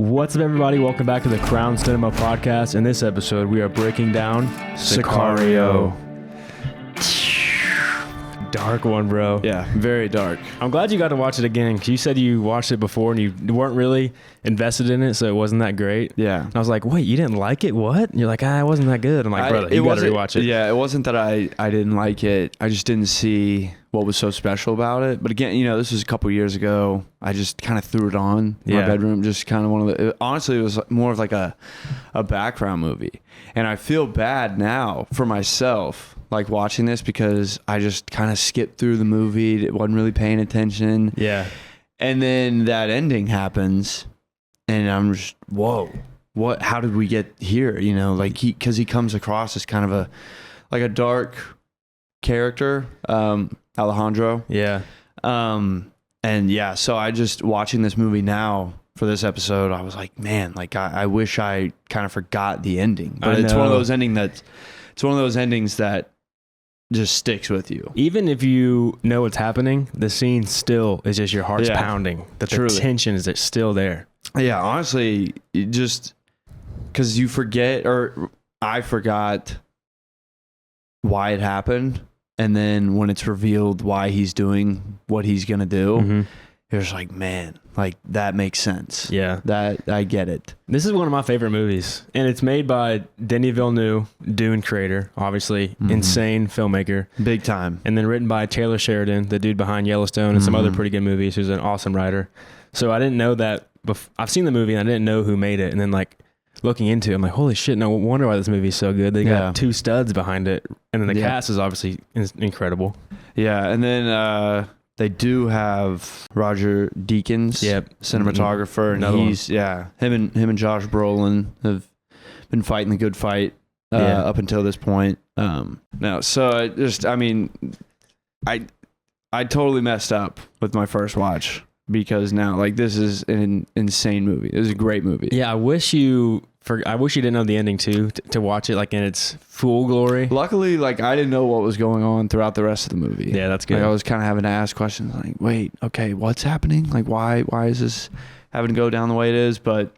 What's up, everybody? Welcome back to the Crown Cinema Podcast. In this episode, we are breaking down Sicario. Dark one, bro. Yeah, very dark. I'm glad you got to watch it again, because you said you watched it before and you weren't really invested in it, so it wasn't that great. Yeah. And I was like, wait, you didn't like it? What? And you're like, it wasn't that good. I'm like, brother, you got to rewatch it. Yeah, it wasn't that I didn't like it. I just didn't see what was so special about it. But again, this was a couple years ago. I just kind of threw it on in my bedroom. Just kind of one of the... Honestly, it was more of like a background movie. And I feel bad now for myself, like watching this, because I just kind of skipped through the movie. It wasn't really paying attention. Yeah. And then that ending happens, and I'm just, whoa, what? How did we get here? Because he comes across as kind of a dark character, Alejandro. Yeah. And yeah, so I just watching this movie now for this episode, I was like, man, like I wish I kind of forgot the ending, but it's one of those endings that just sticks with you. Even if you know what's happening, the scene still is just your heart's pounding. That the tension is still there. Yeah, honestly, just because you forget, or I forgot why it happened, and then when it's revealed why he's doing what he's gonna do, it's like, man, like that makes sense. Yeah, that I get it. This is one of my favorite movies, and it's made by Denis Villeneuve, Dune creator, obviously insane filmmaker, big time, and then written by Taylor Sheridan, the dude behind Yellowstone and some other pretty good movies, who's an awesome writer. So I didn't know that. I've seen the movie and I didn't know who made it, and then like looking into it, I'm like, holy shit, no wonder why this movie's so good. They got two studs behind it, and then the cast is obviously incredible. Yeah, and then they do have Roger Deakins, cinematographer, and he's him and Josh Brolin have been fighting the good fight up until this point. Now, so I totally messed up with my first watch, because now, like, this is an insane movie. It was a great movie. Yeah, I wish you didn't know the ending too, to watch it like in its full glory. Luckily, like, I didn't know what was going on throughout the rest of the movie. Yeah, that's good. Like, I was kind of having to ask questions like, wait, okay, what's happening? Like, why is this having to go down the way it is? But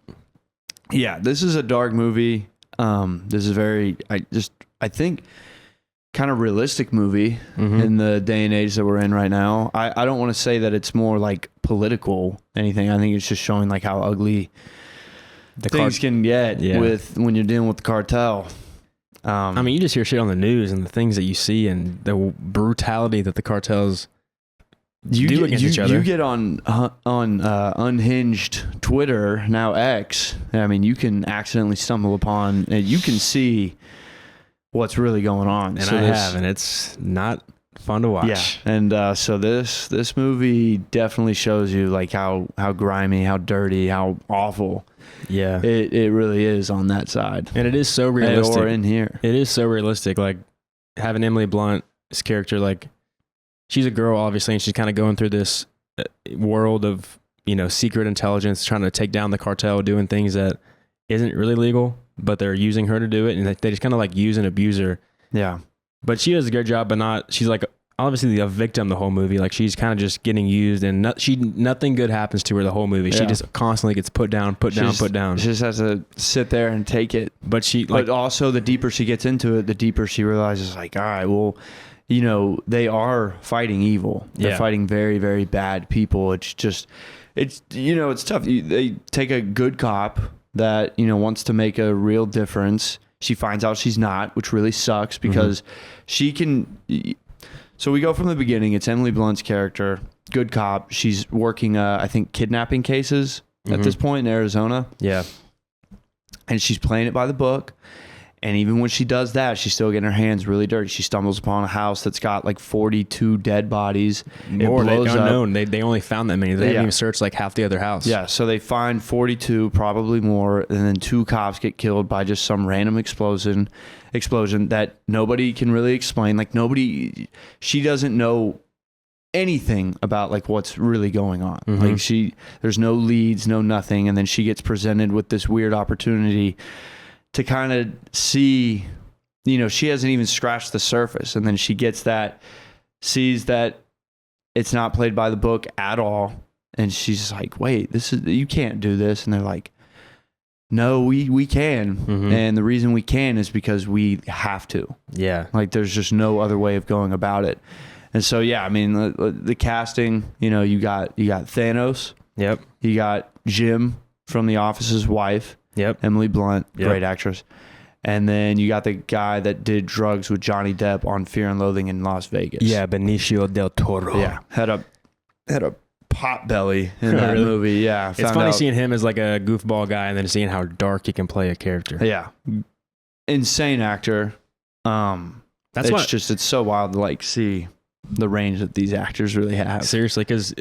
yeah, this is a dark movie. This is I think kind of realistic movie in the day and age that we're in right now. I don't want to say that it's more like political anything. I think it's just showing like how ugly things can get with when you're dealing with the cartel. I mean, you just hear shit on the news and the things that you see and the brutality that the cartels do against each other. You get on unhinged Twitter, now X. I mean, you can accidentally stumble upon, and you can see what's really going on. And and it's not fun to watch. Yeah, and so this movie definitely shows you like how grimy, how dirty, how awful. Yeah, it really is on that side, and it is so realistic. Or in here, it is so realistic. Like having Emily Blunt's character, like she's a girl, obviously, and she's kind of going through this world of secret intelligence, trying to take down the cartel, doing things that isn't really legal, but they're using her to do it, and they just kind of like use and abuse her. Yeah. But she does a great job, but she's like obviously a victim the whole movie. Like she's kind of just getting used, and nothing good happens to her the whole movie. She just constantly gets put down. She just has to sit there and take it. But also the deeper she gets into it, the deeper she realizes like, all right, well, they are fighting evil. They're fighting very, very bad people. It's just, it's tough. They take a good cop that, wants to make a real difference. She finds out she's not, which really sucks, because she can... So we go from the beginning. It's Emily Blunt's character, good cop. She's working, I think, kidnapping cases at this point in Arizona. Yeah. And she's playing it by the book. And even when she does that, she's still getting her hands really dirty. She stumbles upon a house that's got like 42 dead bodies. More, they unknown. They only found that many. They didn't even search like half the other house. Yeah, so they find 42, probably more, and then 2 cops get killed by just some random explosion that nobody can really explain. Like she doesn't know anything about like what's really going on. Like there's no leads, no nothing, and then she gets presented with this weird opportunity to kind of see, she hasn't even scratched the surface. And then she sees that it's not played by the book at all. And she's like, wait, you can't do this. And they're like, no, we can. Mm-hmm. And the reason we can is because we have to. Yeah. Like, there's just no other way of going about it. And so, yeah, I mean, the casting, you know, you got Thanos. Yep. You got Jim from The Office's wife. Yep. Emily Blunt, Yep. great actress. And then you got the guy that did drugs with Johnny Depp on Fear and Loathing in Las Vegas. Yeah, Benicio Del Toro. Yeah. Had a pot belly in that Really? movie. Yeah. It's funny seeing him as like a goofball guy and then seeing how dark he can play a character. Yeah. Insane actor. It's so wild to like see the range that these actors really have. Seriously, because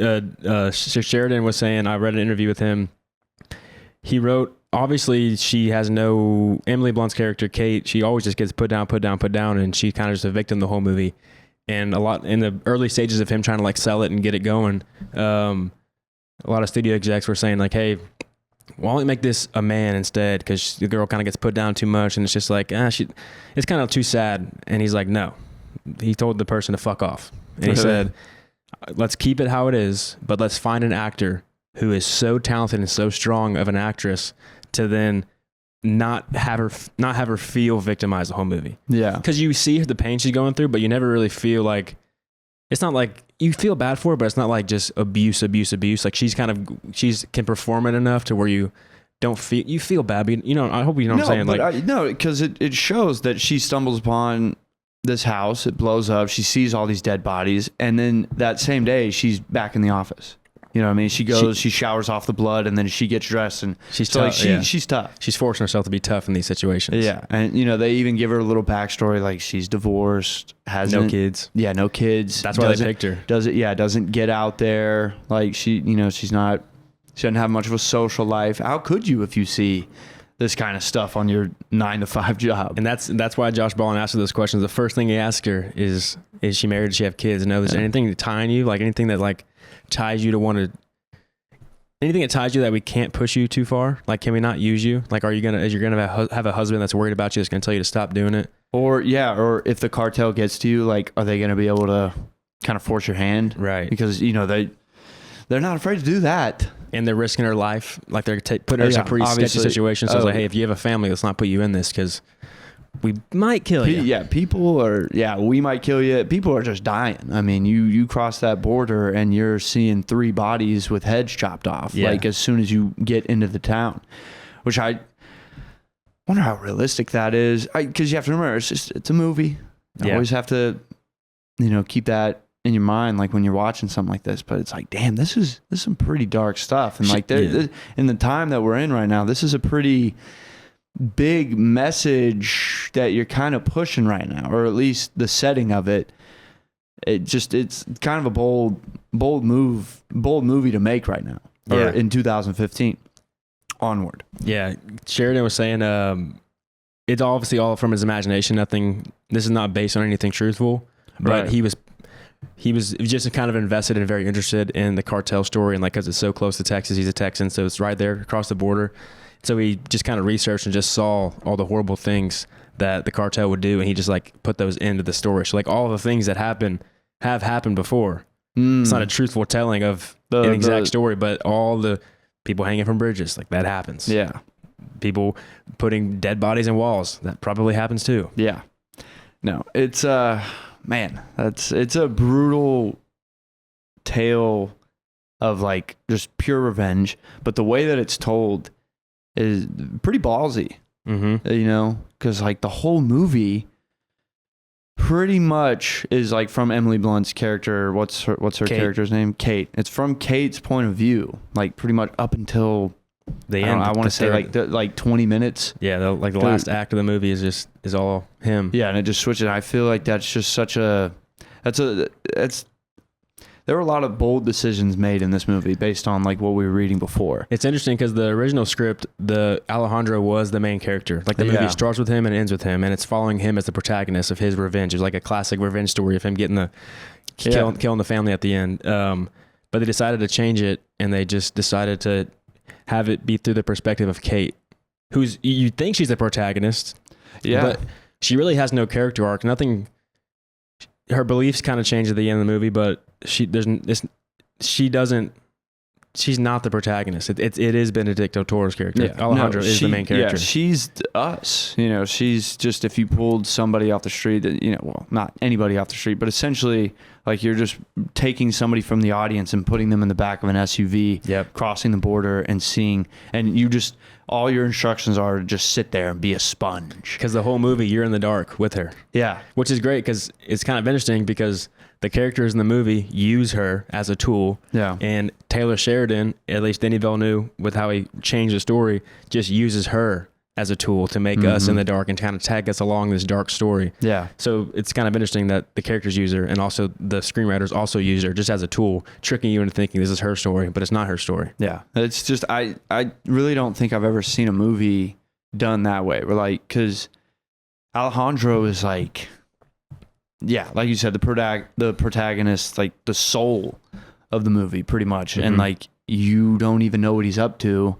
Sheridan was saying, I read an interview with him. He wrote, obviously she has no, Emily Blunt's character, Kate, she always just gets put down, and she kind of just a victim the whole movie. And a lot in the early stages of him trying to like sell it and get it going, a lot of studio execs were saying like, hey, why don't we make this a man instead? Because the girl kind of gets put down too much, and it's just like, it's kind of too sad. And he's like, no. He told the person to fuck off. And he said, let's keep it how it is, but let's find an actor who is so talented and so strong of an actress to then not have her feel victimized the whole movie. Yeah. Because you see the pain she's going through, but you never really feel like, it's not like you feel bad for her, but it's not like just abuse. Like she can perform it enough to where you don't feel bad, but you know, I hope you know what I'm saying. No, because it shows that she stumbles upon this house, it blows up, she sees all these dead bodies, and then that same day she's back in the office. You know what I mean? She showers off the blood, and then she gets dressed, and she's tough. She's tough. She's forcing herself to be tough in these situations. Yeah, and you know, they even give her a little backstory, like she's divorced, has no kids. Yeah, no kids. That's why they picked her. Doesn't get out there. Like she doesn't have much of a social life. How could you if you see this kind of stuff on your 9-to-5 job? And that's why Josh Brolin asked her those questions. The first thing he asked her is she married? Does she have kids? And is there anything tying you? Like anything that like ties you to anything that ties you that we can't push you too far? Like, can we not use you? Like, you're gonna have a husband that's worried about you, that's gonna tell you to stop doing it? Or if the cartel gets to you, like, are they gonna be able to kind of force your hand? Right. Because, you know, they're not afraid to do that. And they're risking her life. Like, they're putting her in a pretty sketchy situation. So it's like, hey, if you have a family, let's not put you in this because we might kill you. Yeah, we might kill you. People are just dying. I mean, you cross that border and you're seeing 3 bodies with heads chopped off. Yeah. Like, as soon as you get into the town, which I wonder how realistic that is. Because you have to remember, it's a movie. You always have to, you know, keep that in your mind, like when you're watching something like this. But it's like, damn, this is some pretty dark stuff. And like, in the time that we're in right now, this is a pretty big message that you're kind of pushing right now, or at least the setting of it. It's kind of a bold movie to make right now, or in 2015 onward. Yeah, Sheridan was saying it's obviously all from his imagination. This is not based on anything truthful, but he was just kind of invested and very interested in the cartel story, and like, because it's so close to Texas, he's a Texan, so it's right there across the border. So he just kind of researched and just saw all the horrible things that the cartel would do, and he just like put those into the story. So like, all the things that have happened before. It's not a truthful telling of an exact story, but all the people hanging from bridges, like, that happens. Yeah. People putting dead bodies in walls, that probably happens too. Yeah. No, it's man, it's a brutal tale of like just pure revenge, but the way that it's told is pretty ballsy. Mm-hmm. You know, because like the whole movie pretty much is like from Emily Blunt's character. What's her Kate. Character's name? Kate. It's from Kate's point of view, like pretty much up until the end. I want to say like 20 minutes. Yeah, the last act of the movie is all him. Yeah, and it just switches. I feel like that's just such a there were a lot of bold decisions made in this movie based on like what we were reading before. It's interesting because the original script, Alejandro was the main character. Like, the movie starts with him and ends with him, and it's following him as the protagonist of his revenge. It's like a classic revenge story of him getting killing the family at the end. But they decided to change it, and they just decided to have it be through the perspective of Kate, who's, you think she's the protagonist, but she really has no character arc. Nothing. Her beliefs kind of change at the end of the movie, but she doesn't she's not the protagonist. It is Benicio Del Toro's character. Yeah. Alejandro is the main character. Yeah, she's us. You know, she's just, if you pulled somebody off the street that, you know, well, not anybody off the street, but essentially like you're just taking somebody from the audience and putting them in the back of an SUV, crossing the border and seeing, and you just, all your instructions are to just sit there and be a sponge. Because the whole movie, you're in the dark with her. Yeah. Which is great because it's kind of interesting because the characters in the movie use her as a tool. Yeah. And Taylor Sheridan, at least Denis Villeneuve, with how he changed the story, just uses her as a tool to make us in the dark and kind of tag us along this dark story. Yeah. So it's kind of interesting that the characters use her and also the screenwriters also use her just as a tool, tricking you into thinking this is her story, but it's not her story. Yeah. It's just, I really don't think I've ever seen a movie done that way. Where like, because Alejandro is like, yeah, like you said, the protagonist, like the soul of the movie pretty much. And like, you don't even know what he's up to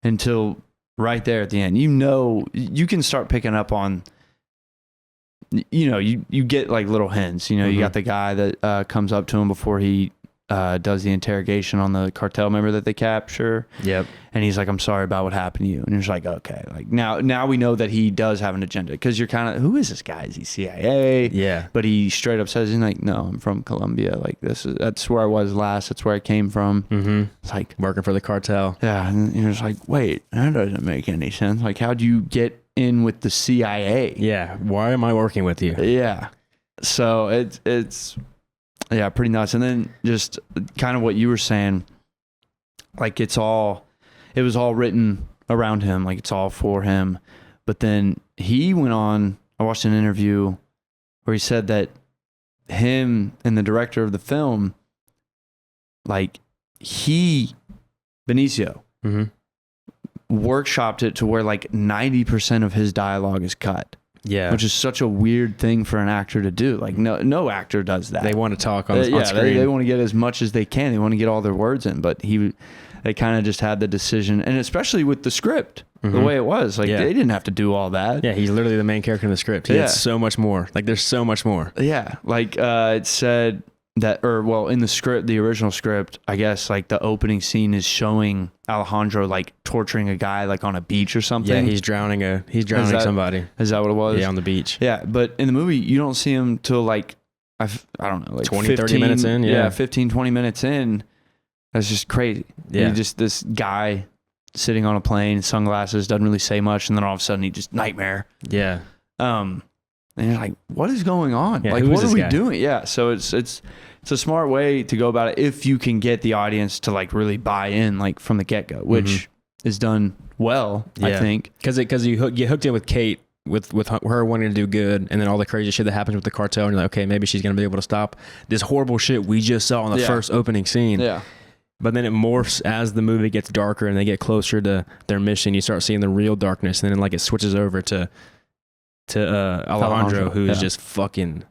until right there at the end. You know, you can start picking up on, you know, you get like little hints. You know, you got the guy that comes up to him before he does the interrogation on the cartel member that they capture. Yep. And he's like, I'm sorry about what happened to you. And you're just like, okay, like now we know that he does have an agenda, because you're kind of, who is this guy? Is he CIA? Yeah. But he straight up says, he's like, no, I'm from Colombia. Like that's where I was last. That's where I came from. It's like working for the cartel. Yeah. And you're just like, wait, that doesn't make any sense. Like, how'd you get in with the CIA? Yeah. Why am I working with you? Yeah. So it's yeah, pretty nuts. And then just kind of what you were saying, like it was all written around him, like it's all for him. But then he went on, I watched an interview where he said that him and the director of the film, like Benicio, workshopped it to where like 90% of his dialogue is cut. Yeah. Which is such a weird thing for an actor to do. Like no actor does that. They want to talk on screen. They want to get as much as they can. They want to get all their words in. But they kind of just had the decision, and especially with the script, the way it was, like they didn't have to do all that. Yeah, he's literally the main character in the script. He had so much more. Like there's so much more. Yeah, like it said that, or well, in the script, the original script, I guess like the opening scene is showing Alejandro like torturing a guy like on a beach or something. Yeah, he's drowning somebody. Is that what it was? Yeah, on the beach. Yeah, but in the movie, you don't see him till like, I don't know, like 20, 30 minutes in. Yeah, 15, 20 minutes in. That's just crazy. Yeah. Just this guy sitting on a plane, sunglasses, doesn't really say much, and then all of a sudden he just nightmare. Yeah. And you're like, what is going on? Yeah, like, what are we doing? Yeah. So it's a smart way to go about it if you can get the audience to like really buy in, like from the get go, which is done well, I think. Because you get hooked in with Kate, with her wanting to do good, and then all the crazy shit that happens with the cartel, and you're like, okay, maybe she's gonna be able to stop this horrible shit we just saw in the first opening scene. Yeah. But then it morphs as the movie gets darker and they get closer to their mission. You start seeing the real darkness, and then like it switches over to Alejandro, who is just fucking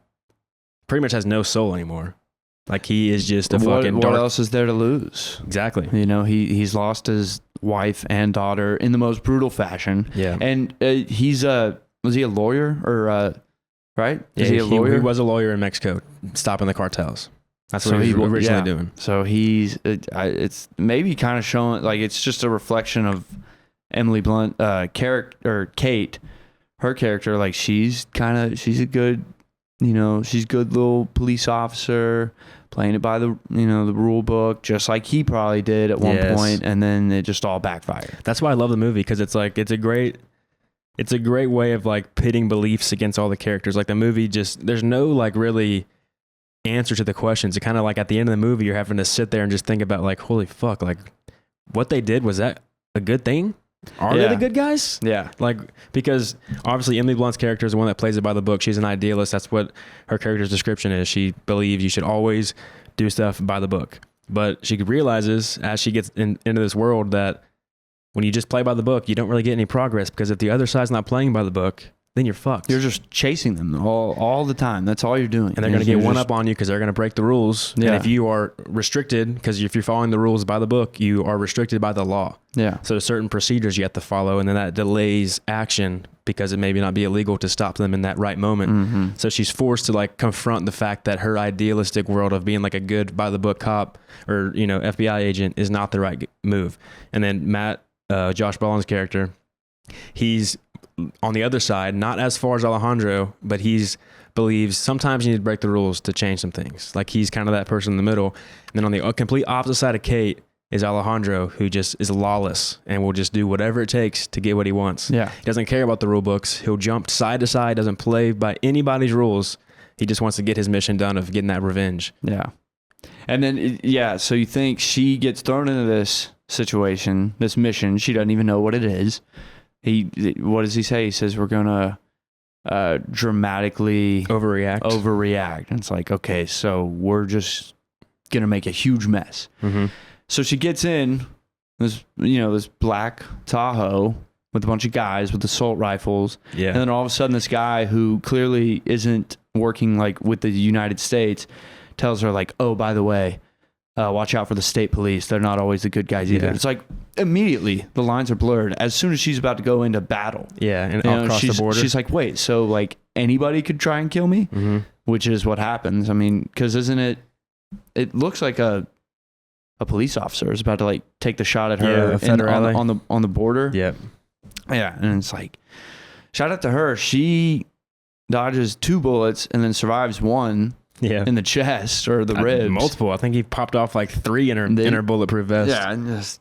pretty much has no soul anymore. Like he is just a fucking dark. What else is there to lose? Exactly. You know, he's lost his wife and daughter in the most brutal fashion. Yeah. And was he a lawyer or right? Is he a lawyer? He was a lawyer in Mexico, stopping the cartels. That's what he was originally doing. So it's maybe kind of showing, like, it's just a reflection of Emily Blunt, Kate, her character. Like she's a good, she's a good little police officer, playing it by the rule book, just like he probably did at one point, and then it just all backfired. That's why I love the movie, because it's a great way of like pitting beliefs against all the characters. Like the movie there's no like really answer to the questions. It kind of like at the end of the movie, you're having to sit there and just think about like, holy fuck, like what they did, was that a good thing? Are they the good guys? Yeah. Like, because obviously Emily Blunt's character is the one that plays it by the book. She's an idealist. That's what her character's description is. She believes you should always do stuff by the book. But she realizes as she gets into this world that when you just play by the book, you don't really get any progress, because if the other side's not playing by the book, then you're fucked. You're just chasing them all the time. That's all you're doing. And they're going to get one up on you because they're going to break the rules. Yeah. And if you are restricted, because if you're following the rules by the book, you are restricted by the law. Yeah. So there's certain procedures you have to follow, and then that delays action because it may not be illegal to stop them in that right moment. Mm-hmm. So she's forced to like confront the fact that her idealistic world of being like a good by the book cop or, you know, FBI agent is not the right move. And then Matt, Josh Brolin's character, he's on the other side, not as far as Alejandro, but believes sometimes you need to break the rules to change some things. Like he's kind of that person in the middle. And then on the complete opposite side of Kate is Alejandro, who just is lawless and will just do whatever it takes to get what he wants. Yeah. He doesn't care about the rule books. He'll jump side to side, doesn't play by anybody's rules. He just wants to get his mission done of getting that revenge. Yeah. And then, so you think she gets thrown into this situation, this mission. She doesn't even know what it is. What does he say? He says, we're going to dramatically overreact. And it's like, okay, so we're just going to make a huge mess. Mm-hmm. So she gets in this black Tahoe with a bunch of guys with assault rifles. Yeah. And then all of a sudden this guy who clearly isn't working like with the United States tells her like, oh, by the way, watch out for the state police. They're not always the good guys either. Yeah. It's like immediately the lines are blurred as soon as she's about to go into battle. Yeah, and across the border. She's like, wait, so like anybody could try and kill me? Mm-hmm. Which is what happens. I mean, because it looks like a police officer is about to like take the shot at her on the border. Yeah. Yeah, and it's like, shout out to her. She dodges 2 bullets and then survives 1. Yeah, in the chest or the ribs. Multiple. I think he popped off like 3 in her bulletproof vest. Yeah, and just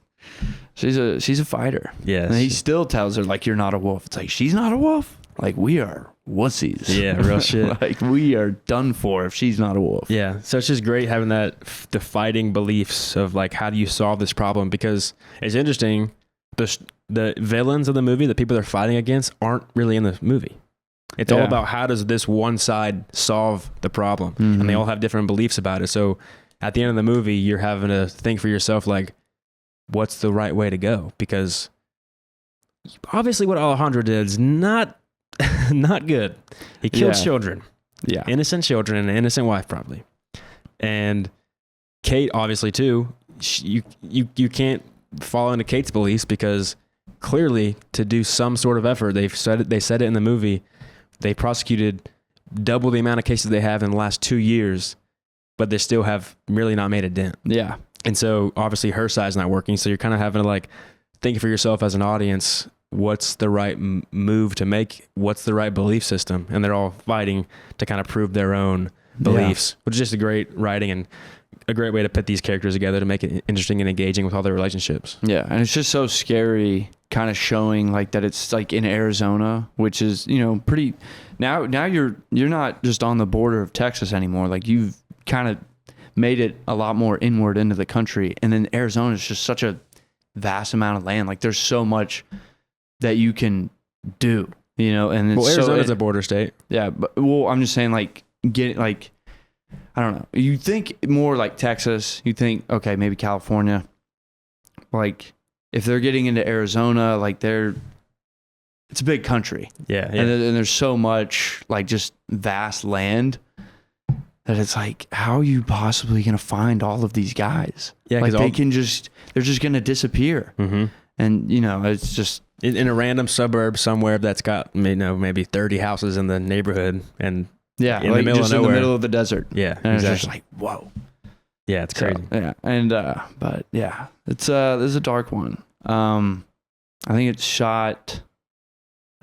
she's a fighter. Yes. And he still tells her like, you're not a wolf. It's like, she's not a wolf. Like, we are wussies. Yeah, real shit. Like, we are done for if she's not a wolf. Yeah. So it's just great having the fighting beliefs of like, how do you solve this problem? Because it's interesting. The villains of the movie, the people they're fighting against, aren't really in the movie. It's all about how does this one side solve the problem? Mm-hmm. And they all have different beliefs about it. So at the end of the movie, you're having to think for yourself, like, what's the right way to go? Because obviously what Alejandro did is not good. He killed children. Yeah. Innocent children and an innocent wife, probably. And Kate, obviously, too. You can't fall into Kate's beliefs because clearly to do some sort of effort, they said it in the movie, they prosecuted double the amount of cases they have in the last 2 years, but they still have really not made a dent. Yeah. And so obviously her side's not working. So you're kind of having to like think for yourself as an audience, what's the right move to make? What's the right belief system? And they're all fighting to kind of prove their own beliefs, which is just a great writing and a great way to put these characters together to make it interesting and engaging with all their relationships. Yeah. And it's just so scary kind of showing like that it's like in Arizona, which is, pretty now you're not just on the border of Texas anymore. Like you've kind of made it a lot more inward into the country. And then Arizona is just such a vast amount of land. Like there's so much that you can do, and it's Arizona's a border state. Yeah. But I'm just saying like I don't know. You think more like Texas, you think, okay, maybe California. Like if they're getting into Arizona, like it's a big country. Yeah. And there's so much like just vast land that it's like, how are you possibly going to find all of these guys? Yeah. Like they're just going to disappear. Mm-hmm. And it's just in a random suburb somewhere that's got, maybe 30 houses in the neighborhood and yeah, in like the middle just of nowhere. in the middle of the desert. Yeah. And exactly. it's just like, whoa. Yeah, it's crazy. So, yeah. And but yeah, it's this is a dark one. I think it's shot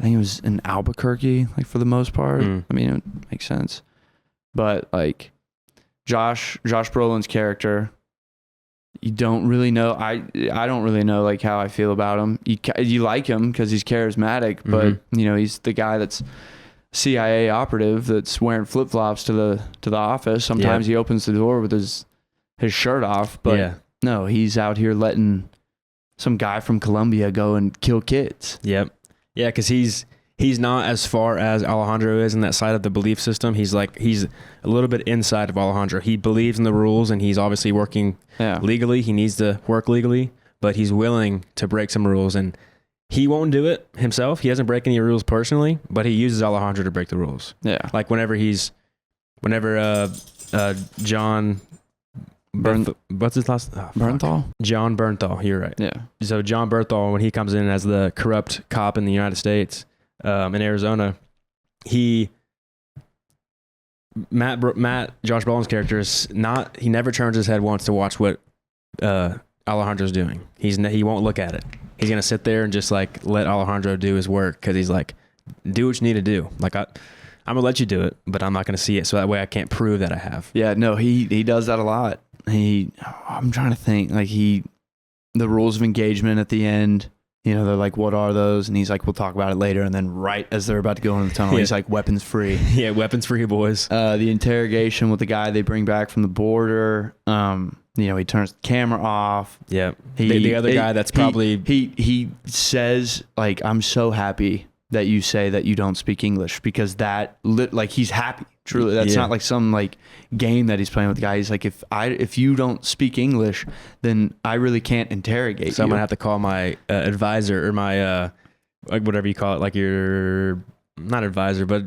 it was in Albuquerque, like for the most part. I mean, it makes sense. But like Josh Brolin's character, you don't really know. I don't really know like how I feel about him. You like him because he's charismatic, but he's the guy that's CIA operative that's wearing flip-flops to the office. Sometimes he opens the door with his shirt off, but no, he's out here letting some guy from Colombia go and kill kids. Yep. Yeah, because he's not as far as Alejandro is in that side of the belief system. He's a little bit inside of Alejandro. He believes in the rules and he's obviously working legally. He needs to work legally, but he's willing to break some rules. And he won't do it himself. He doesn't break any rules personally, but he uses Alejandro to break the rules. Yeah. Like whenever John what's his last? Oh, Bernthal? John Bernthal. You're right. Yeah. So John Bernthal, when he comes in as the corrupt cop in the United States, in Arizona, Matt Josh Brolin's character is not. He never turns his head once to watch what Alejandro's doing. He won't look at it. He's gonna sit there and just like let Alejandro do his work because he's like, do what you need to do. Like I'm gonna let you do it, but I'm not gonna see it, so that way I can't prove that I have. Yeah, no, he does that a lot. I'm trying to think, like the rules of engagement at the end, you know, they're like, what are those? And he's like, we'll talk about it later. And then right as they're about to go into the tunnel, he's like, weapons free. Yeah, weapons free, boys. The interrogation with the guy they bring back from the border, you know, he turns the camera off. Yeah. The other guy that's probably... He says, like, I'm so happy that you say that you don't speak English, because he's happy. Truly. That's not like some like game that he's playing with the guy. He's like, if you don't speak English, then I really can't interrogate you. So I'm going to have to call my advisor or my, like whatever you call it, like your, not advisor, but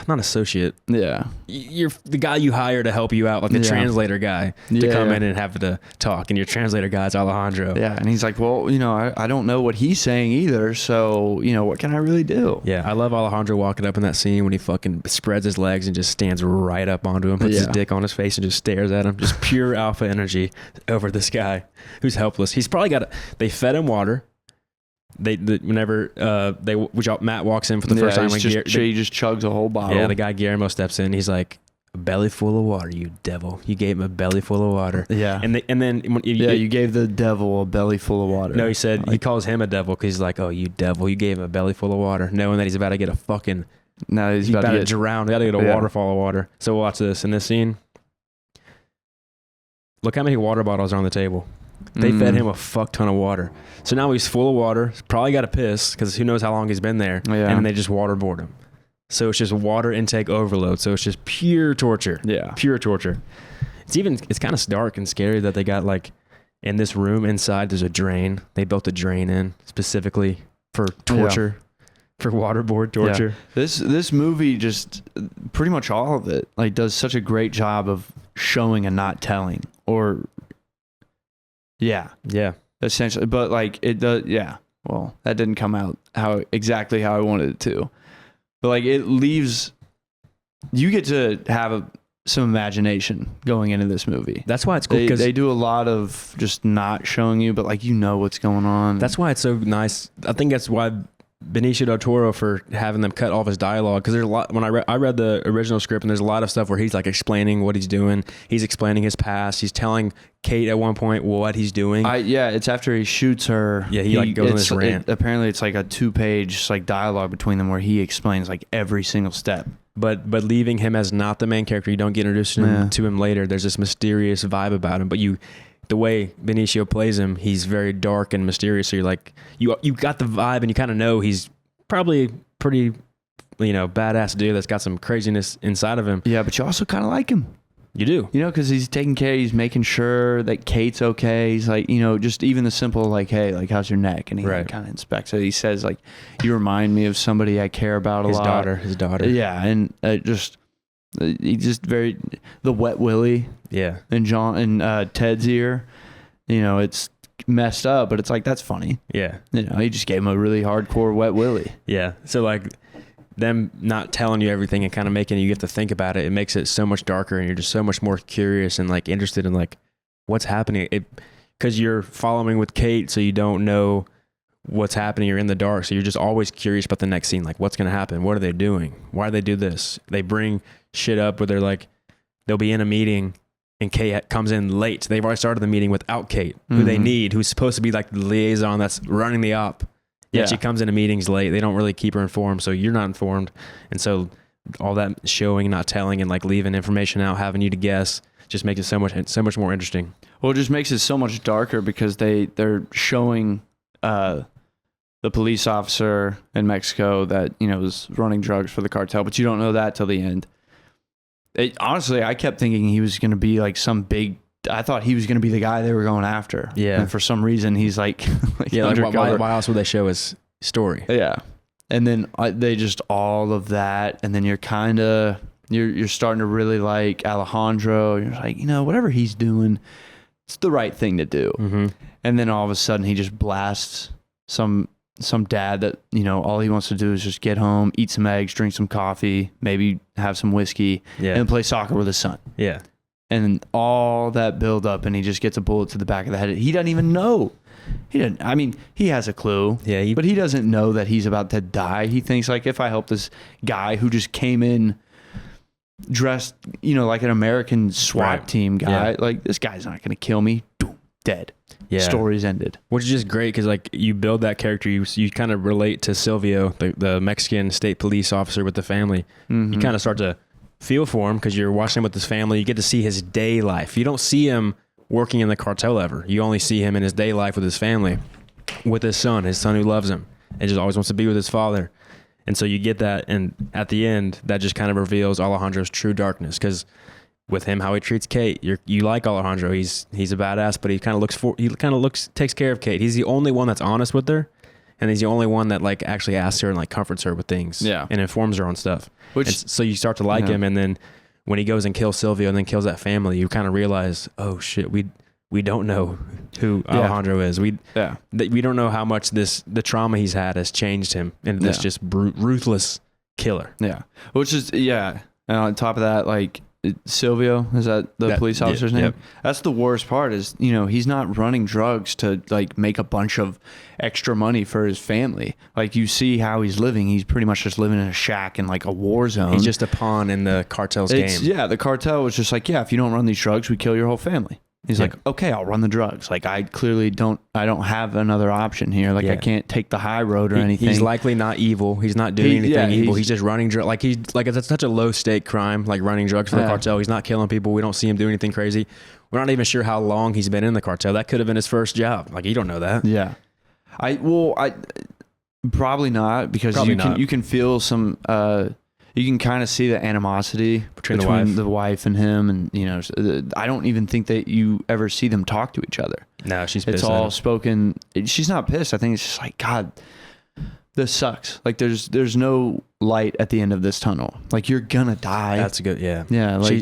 not associate. Yeah. You're the guy you hire to help you out, like the translator guy to come in and have to talk. And your translator guy's Alejandro. Yeah. And he's like, well, you know, I don't know what he's saying either. So, you know, what can I really do? Yeah. I love Alejandro walking up in that scene when he fucking spreads his legs and just stands right up onto him, puts his dick on his face and just stares at him. Just pure alpha energy over this guy who's helpless. He's probably they fed him water. Matt walks in for the first time. He just chugs a whole bottle. Yeah, the guy Guillermo steps in. He's like, a belly full of water, you devil. You gave him a belly full of water. Yeah. And then you gave the devil a belly full of water. No, he said, he calls him a devil because he's like, oh, you devil. You gave him a belly full of water, knowing that he's about to get a fucking... No, he's about to get drowned. He's about to get a waterfall of water. So we'll watch this. In this scene, look how many water bottles are on the table. They fed him a fuck ton of water. So now he's full of water. He's probably got to piss because who knows how long he's been there. Yeah. And they just waterboard him. So it's just water intake overload. So it's just pure torture. Yeah. Pure torture. It's kind of dark and scary that they got like in this room inside, there's a drain. They built a drain in specifically for torture, for waterboard torture. Yeah. This movie just pretty much all of it like does such a great job of showing and not telling Yeah. Essentially. But like it does. Yeah. Well, that didn't come out exactly how I wanted it to. But like it leaves, you get to have some imagination going into this movie. That's why it's cool. They do a lot of just not showing you, but like, you know what's going on. That's why it's so nice. I think that's why Benicio Del Toro for having them cut all of his dialogue, because there's a lot when I read the original script, and there's a lot of stuff where he's like explaining what he's doing. He's explaining his past. He's telling Kate at one point what he's doing. It's after he shoots her. Yeah, he like goes on this rant. Apparently, it's like a 2-page like dialogue between them where he explains like every single step. But leaving him as not the main character, you don't get introduced to him later. There's this mysterious vibe about him, but the way Benicio plays him, he's very dark and mysterious. So you're like, you got the vibe, and you kind of know he's probably pretty, badass dude that's got some craziness inside of him. Yeah, but you also kind of like him. You do, because he's taking care. He's making sure that Kate's okay. He's like, just even the simple like, hey, like, how's your neck? And he kind of inspects it. He says like, you remind me of somebody I care about a lot. His daughter. Yeah, and he just very the wet willy. Yeah, and John and Ted's ear. It's messed up, but it's like, that's funny. Yeah, he just gave him a really hardcore wet willy. Yeah, so like them not telling you everything and kind of making you have to think about it, it makes it so much darker, and you're just so much more curious and like interested in like what's happening. Because you're following with Kate, so you don't know what's happening. You're in the dark, so you're just always curious about the next scene. Like, what's going to happen? What are they doing? Why do they do this? They bring shit up where they're like, they'll be in a meeting and Kate comes in late. They've already started the meeting without Kate, who they need, who's supposed to be like the liaison that's running the op. Yet she comes into meetings late. They don't really keep her informed, so you're not informed. And so all that showing, not telling, and like leaving information out, having you to guess, just makes it so much more interesting. Well, it just makes it so much darker because they're showing the police officer in Mexico that is running drugs for the cartel, but you don't know that till the end. Honestly, I kept thinking he was going to be like some big I thought he was going to be the guy they were going after. Yeah. And for some reason, he's like, why else would they show his story? Yeah. And then they just all of that. And then you're kind of, you're starting to really like Alejandro. You're like, whatever he's doing, it's the right thing to do. Mm-hmm. And then all of a sudden he just blasts some dad that, all he wants to do is just get home, eat some eggs, drink some coffee, maybe have some whiskey, and play soccer with his son. Yeah. And all that build up, and he just gets a bullet to the back of the head. He doesn't even know. He has a clue. Yeah. But he doesn't know that he's about to die. He thinks like, if I help this guy who just came in dressed, like an American SWAT team guy, like this guy's not going to kill me. Boom, dead. Yeah. Story's ended. Which is just great because like you build that character, you kind of relate to Silvio, the Mexican state police officer with the family. Mm-hmm. You kind of start to feel for him because you're watching him with his family. You get to see his day life. You don't see him working in the cartel ever. You only see him in his day life with his family, with his son who loves him and just always wants to be with his father. And so you get that, and at the end, that just kind of reveals Alejandro's true darkness. Because with him, how he treats Kate, you like Alejandro. He's a badass, but he kind of takes care of Kate. He's the only one that's honest with her, and he's the only one that like actually asks her and like comforts her with things, and informs her on stuff. So you start to like him, and then when he goes and kills Silvio and then kills that family, you kind of realize, oh shit, we don't know who Alejandro is. We don't know how much the trauma he's had has changed him into this just ruthless killer. Yeah. Which is, and on top of that, like Silvio, is that the police officer's name? Yep. That's the worst part is, he's not running drugs to like make a bunch of extra money for his family. Like you see how he's living. He's pretty much just living in a shack in like a war zone. He's just a pawn in the cartel's game. Yeah. The cartel was just like, if you don't run these drugs, we kill your whole family. He's like, okay, I'll run the drugs. Like I clearly don't have another option here. Like I can't take the high road or anything. He's likely not evil. He's not doing anything evil. He's just running drugs. Like it's such a low stake crime, like running drugs for the cartel. He's not killing people. We don't see him do anything crazy. We're not even sure how long he's been in the cartel. That could have been his first job. Like you don't know that. Yeah. I probably not because you can feel some, you can kind of see the animosity between the wife and him. And, I don't even think that you ever see them talk to each other. No, she's pissed. It's all spoken. She's not pissed. I think it's just like, God, this sucks. Like there's no light at the end of this tunnel. Like you're going to die. That's good. Yeah. Yeah. Like,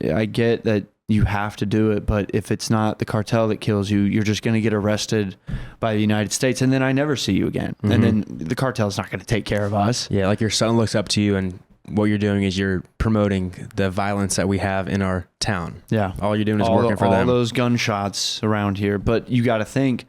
I get that you have to do it, but if it's not the cartel that kills you, you're just going to get arrested by the United States, and then I never see you again. Mm-hmm. And then the cartel's not going to take care of us. Yeah, like your son looks up to you, and what you're doing is you're promoting the violence that we have in our town. Yeah. All you're doing is working for them. All those gunshots around here. But you got to think,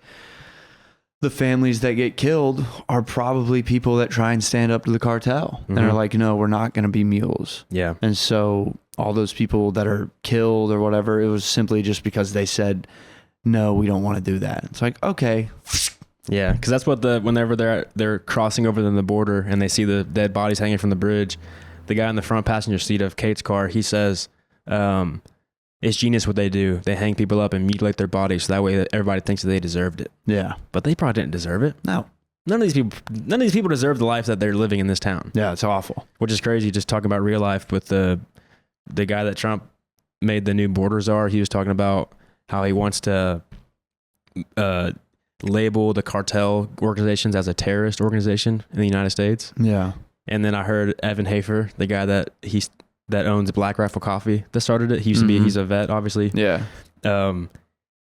the families that get killed are probably people that try and stand up to the cartel and are like, no, we're not going to be mules. Yeah. And so all those people that are killed or whatever, it was simply just because they said, no, we don't want to do that. It's like, okay. Yeah. Cause that's what whenever they're crossing over the border and they see the dead bodies hanging from the bridge, the guy in the front passenger seat of Kate's car, he says, it's genius what they do. They hang people up and mutilate their bodies so that way everybody thinks that they deserved it. Yeah. But they probably didn't deserve it. No. None of these people deserve the life that they're living in this town. Yeah, it's awful. Which is crazy, just talking about real life with the guy that Trump made the new border czar. He was talking about how he wants to label the cartel organizations as a terrorist organization in the United States. Yeah. And then I heard Evan Hafer, the guy that owns Black Rifle Coffee that started it. He used to be, he's a vet, obviously. Yeah.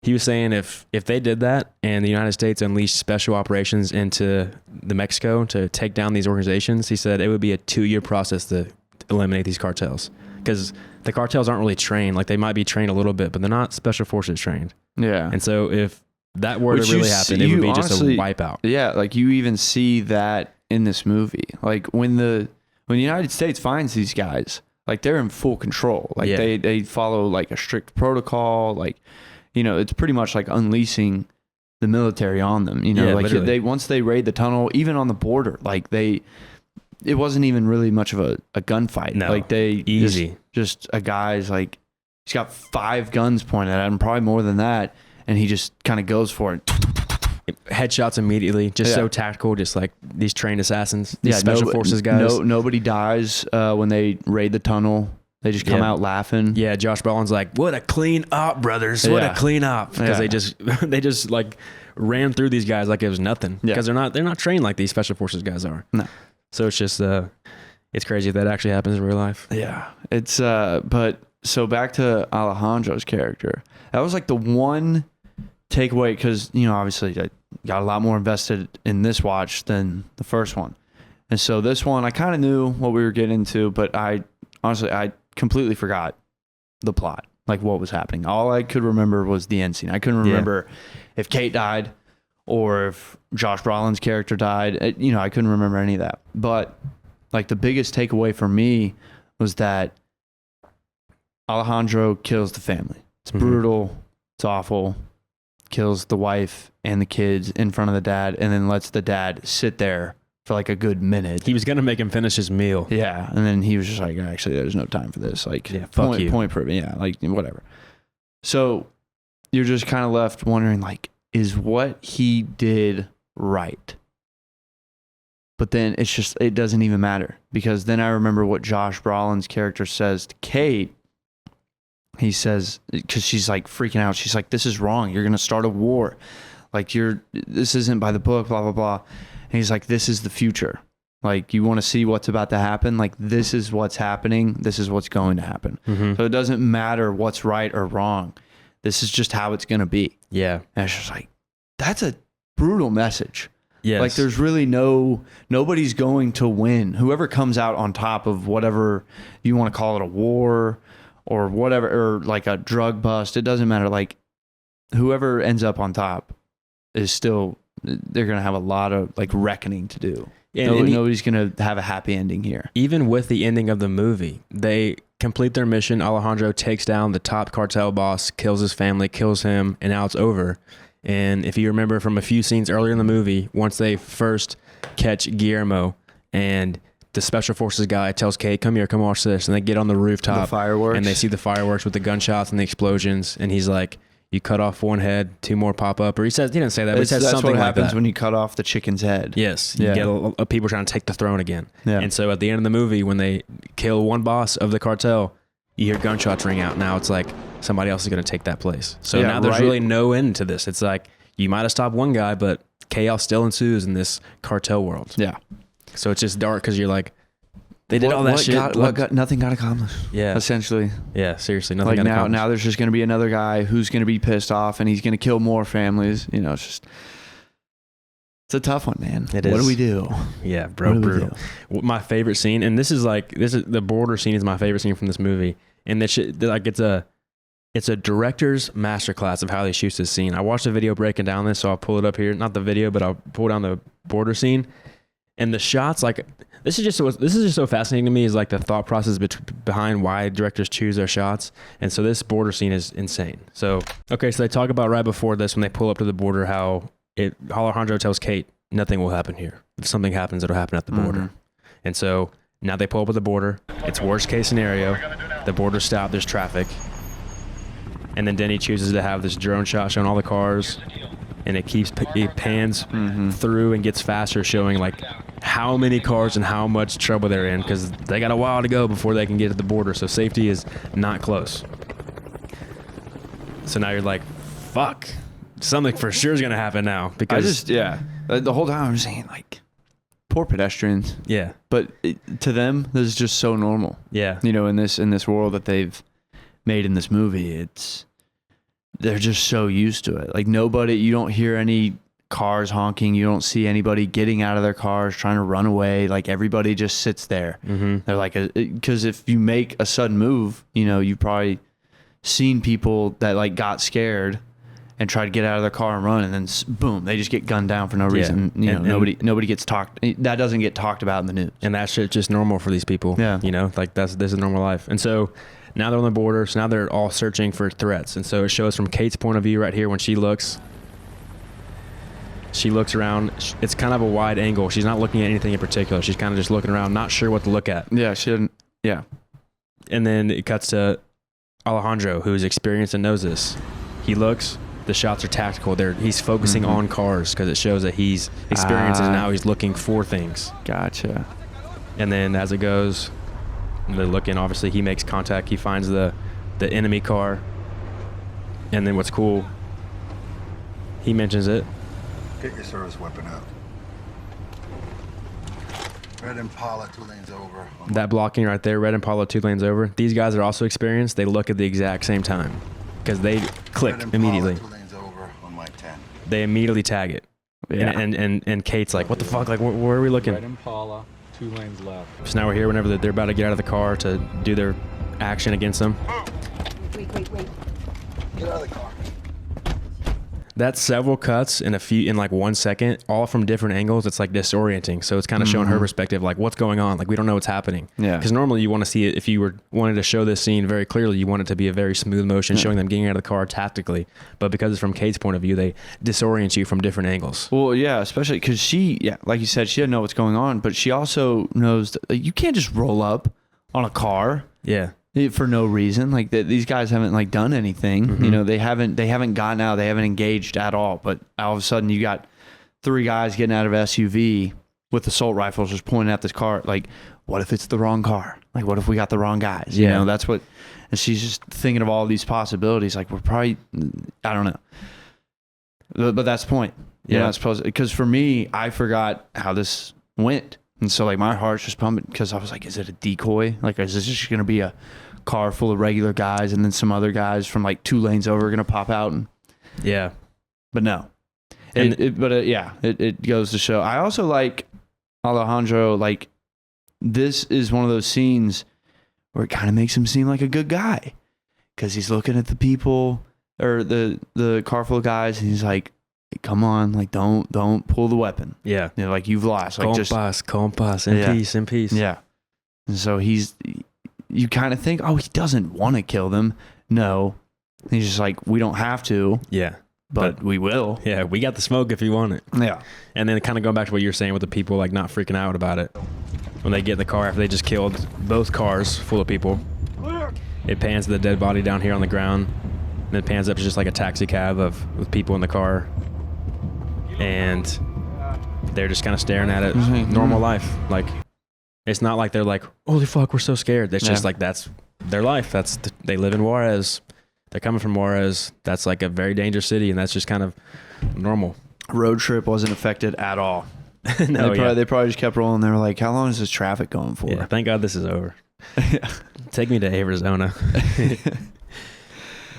He was saying if they did that and the United States unleashed special operations into the Mexico to take down these organizations, he said it would be a 2-year process to eliminate these cartels. Because the cartels aren't really trained. Like they might be trained a little bit, but they're not special forces trained. Yeah. And so if that were to really happen, it would be just a wipeout. Yeah. Like you even see that in this movie. Like when the United States finds these guys, like they're in full control. Like they follow like a strict protocol. Like, it's pretty much like unleashing the military on them. Like literally. Once they raid the tunnel, even on the border, like it wasn't even really much of a gunfight. No, like easy. Just a guy's like, he's got 5 guns pointed at him, probably more than that. And he just kind of goes for it. Headshots immediately, just so tactical, just like these trained assassins, these special forces guys. Nobody dies when they raid the tunnel. They just come out laughing. Yeah, Josh Brolin's like, "What a clean up, brothers! What a clean up!" Because they just like ran through these guys like it was nothing. Because they're not trained like these special forces guys are. No. So it's just it's crazy if that actually happens in real life. Yeah, it's but so back to Alejandro's character. That was like the one takeaway, because obviously I got a lot more invested in this watch than the first one, and so this one I kind of knew what we were getting into, but I completely forgot the plot, like what was happening. All I could remember was the end scene. I couldn't remember if Kate died or if Josh Brolin's character died. I couldn't remember any of that. But like the biggest takeaway for me was that Alejandro kills the family. It's brutal. It's awful. Kills the wife and the kids in front of the dad, and then lets the dad sit there for like a good minute. He was going to make him finish his meal. Yeah. And then he was just like, actually, there's no time for this. Like, fuck you. Point proven. Yeah. Like, whatever. So you're just kind of left wondering, like, is what he did right? But then it doesn't even matter, because then I remember what Josh Brolin's character says to Kate. He says, because she's like freaking out. She's like, this is wrong. You're going to start a war. Like, this isn't by the book, blah, blah, blah. And he's like, this is the future. Like, you want to see what's about to happen? Like, this is what's happening. This is what's going to happen. So it doesn't matter what's right or wrong. This is just how it's going to be. Yeah. And it's just like, that's a brutal message. Yes. Like, there's really nobody's going to win. Whoever comes out on top of whatever you want to call it, a war or whatever, or like a drug bust, it doesn't matter. Like, whoever ends up on top is still, they're going to have a lot of like reckoning to do. Yeah, nobody's going to have a happy ending here. Even with the ending of the movie, they complete their mission. Alejandro takes down the top cartel boss, kills his family, kills him, and now it's over. And if you remember from a few scenes earlier in the movie, once they first catch Guillermo, and the special forces guy tells Kate, come here, come watch this. And they get on the rooftop. The fireworks. And they see the fireworks with the gunshots and the explosions. And he's like, you cut off one head, two more pop up. Or he didn't say that, but he says something like that. That's what happens when you cut off the chicken's head. Yes. You get people trying to take the throne again. Yeah. And so at the end of the movie, when they kill one boss of the cartel, you hear gunshots ring out. Now it's like somebody else is going to take that place. So now there's really no end to this. It's like you might have stopped one guy, but chaos still ensues in this cartel world. Yeah. So it's just dark because you're like, they did all that shit. Nothing got accomplished. Yeah. Essentially. Yeah, seriously. Nothing got accomplished. Now there's just going to be another guy who's going to be pissed off, and he's going to kill more families. It's a tough one, man. It is. What do we do? Yeah, bro, brutal. My favorite scene, and this is the border scene is my favorite scene from this movie. And it's a director's masterclass of how he shoots this scene. I watched a video breaking down this, so I'll pull it up here. Not the video, but I'll pull down the border scene. And the shots, like, this is just so fascinating to me, is like the thought process behind why directors choose their shots. And so this border scene is insane. So they talk about right before this, when they pull up to the border, how Alejandro tells Kate, nothing will happen here. If something happens, it'll happen at the border. And so now they pull up at the border. It's worst case scenario. The border's stopped. There's traffic. And then Denny chooses to have this drone shot showing all the cars. And it pans through and gets faster, showing like how many cars and how much trouble they're in, because they got a while to go before they can get to the border. So safety is not close. So now you're like, fuck, something for sure is going to happen now. Because the whole time I'm saying, like, poor pedestrians. Yeah. But to them, this is just so normal. Yeah. In this world that they've made in this movie, they're just so used to it. Like, you don't hear any cars honking. You don't see anybody getting out of their cars trying to run away. Like, everybody just sits there. They're like, because if you make a sudden move, you've probably seen people that like got scared and try to get out of their car and run, and then boom, they just get gunned down for no reason. Nobody gets talked. That doesn't get talked about in the news. And that shit's just normal for these people. Yeah. Like this is normal life. And so now they're on the border. So now they're all searching for threats. And so it shows from Kate's point of view right here when she looks around. It's kind of a wide angle. She's not looking at anything in particular. She's kind of just looking around, not sure what to look at. Yeah, she didn't. Yeah. And then it cuts to Alejandro, who's experienced and knows this. He looks. The shots are tactical. He's focusing on cars because it shows that he's experienced and now he's looking for things. Gotcha. And then as it goes, They're looking. Obviously, he makes contact. He finds the enemy car. And then what's cool, he mentions it. Get your service weapon out. Red Impala, 2 lanes over. That blocking right there, Red Impala 2 lanes over. These guys are also experienced. They look at the exact same time because they click immediately. 2 lanes over on my 10. They immediately tag it. Yeah. And Kate's like, what the fuck? Like, where are we looking? Red Impala, 2 lanes left. So now we're here whenever they're about to get out of the car to do their action against them. Wait. Get out of the car. That's several cuts in like 1 second, all from different angles. It's like disorienting. So it's kind of showing her perspective, like what's going on. Like we don't know what's happening. Yeah. Because normally you want to see it, if you wanted to show this scene very clearly, you want it to be a very smooth motion, showing them getting out of the car tactically. But because it's from Kate's point of view, they disorient you from different angles. Well, yeah, especially because like you said, she didn't know what's going on, but she also knows that you can't just roll up on a car. Yeah. For no reason. Like these guys haven't like done anything. You know, they haven't gotten out, they haven't engaged at all. But all of a sudden you got 3 guys getting out of SUV with assault rifles just pointing at this car. Like, what if it's the wrong car? Like, what if we got the wrong guys? You know, that's what, and she's just thinking of all these possibilities. Like, we're probably, I don't know. But that's the point. Yeah. You're not supposed, because for me, I forgot how this went. And so like my heart's just pumping because I was like, is it a decoy? Like, is this just going to be a car full of regular guys and then some other guys from like 2 lanes over are going to pop out? And but no. It goes to show. I also like Alejandro. Like, this is one of those scenes where it kind of makes him seem like a good guy because he's looking at the people or the car full of guys and he's like, come on, like don't pull the weapon. Yeah. You know, like you've lost. Like Compas, in peace. Yeah. And so you kind of think, oh, he doesn't want to kill them. No. He's just like, we don't have to. Yeah. But we will. Yeah, we got the smoke if you want it. Yeah. And then kind of going back to what you're saying with the people like not freaking out about it. When they get in the car after they just killed both cars full of people, it pans to the dead body down here on the ground. And it pans up to just like a taxi cab with people in the car. And they're just kind of staring at it. Normal life. Like, it's not like they're like, holy fuck, we're so scared. It's just like, that's their life. They live in Juarez. They're coming from Juarez. That's like a very dangerous city, and that's just kind of normal. Road trip wasn't affected at all. No, they probably just kept rolling. They were like, how long is this traffic going for? Yeah, thank God this is over. Take me to Arizona.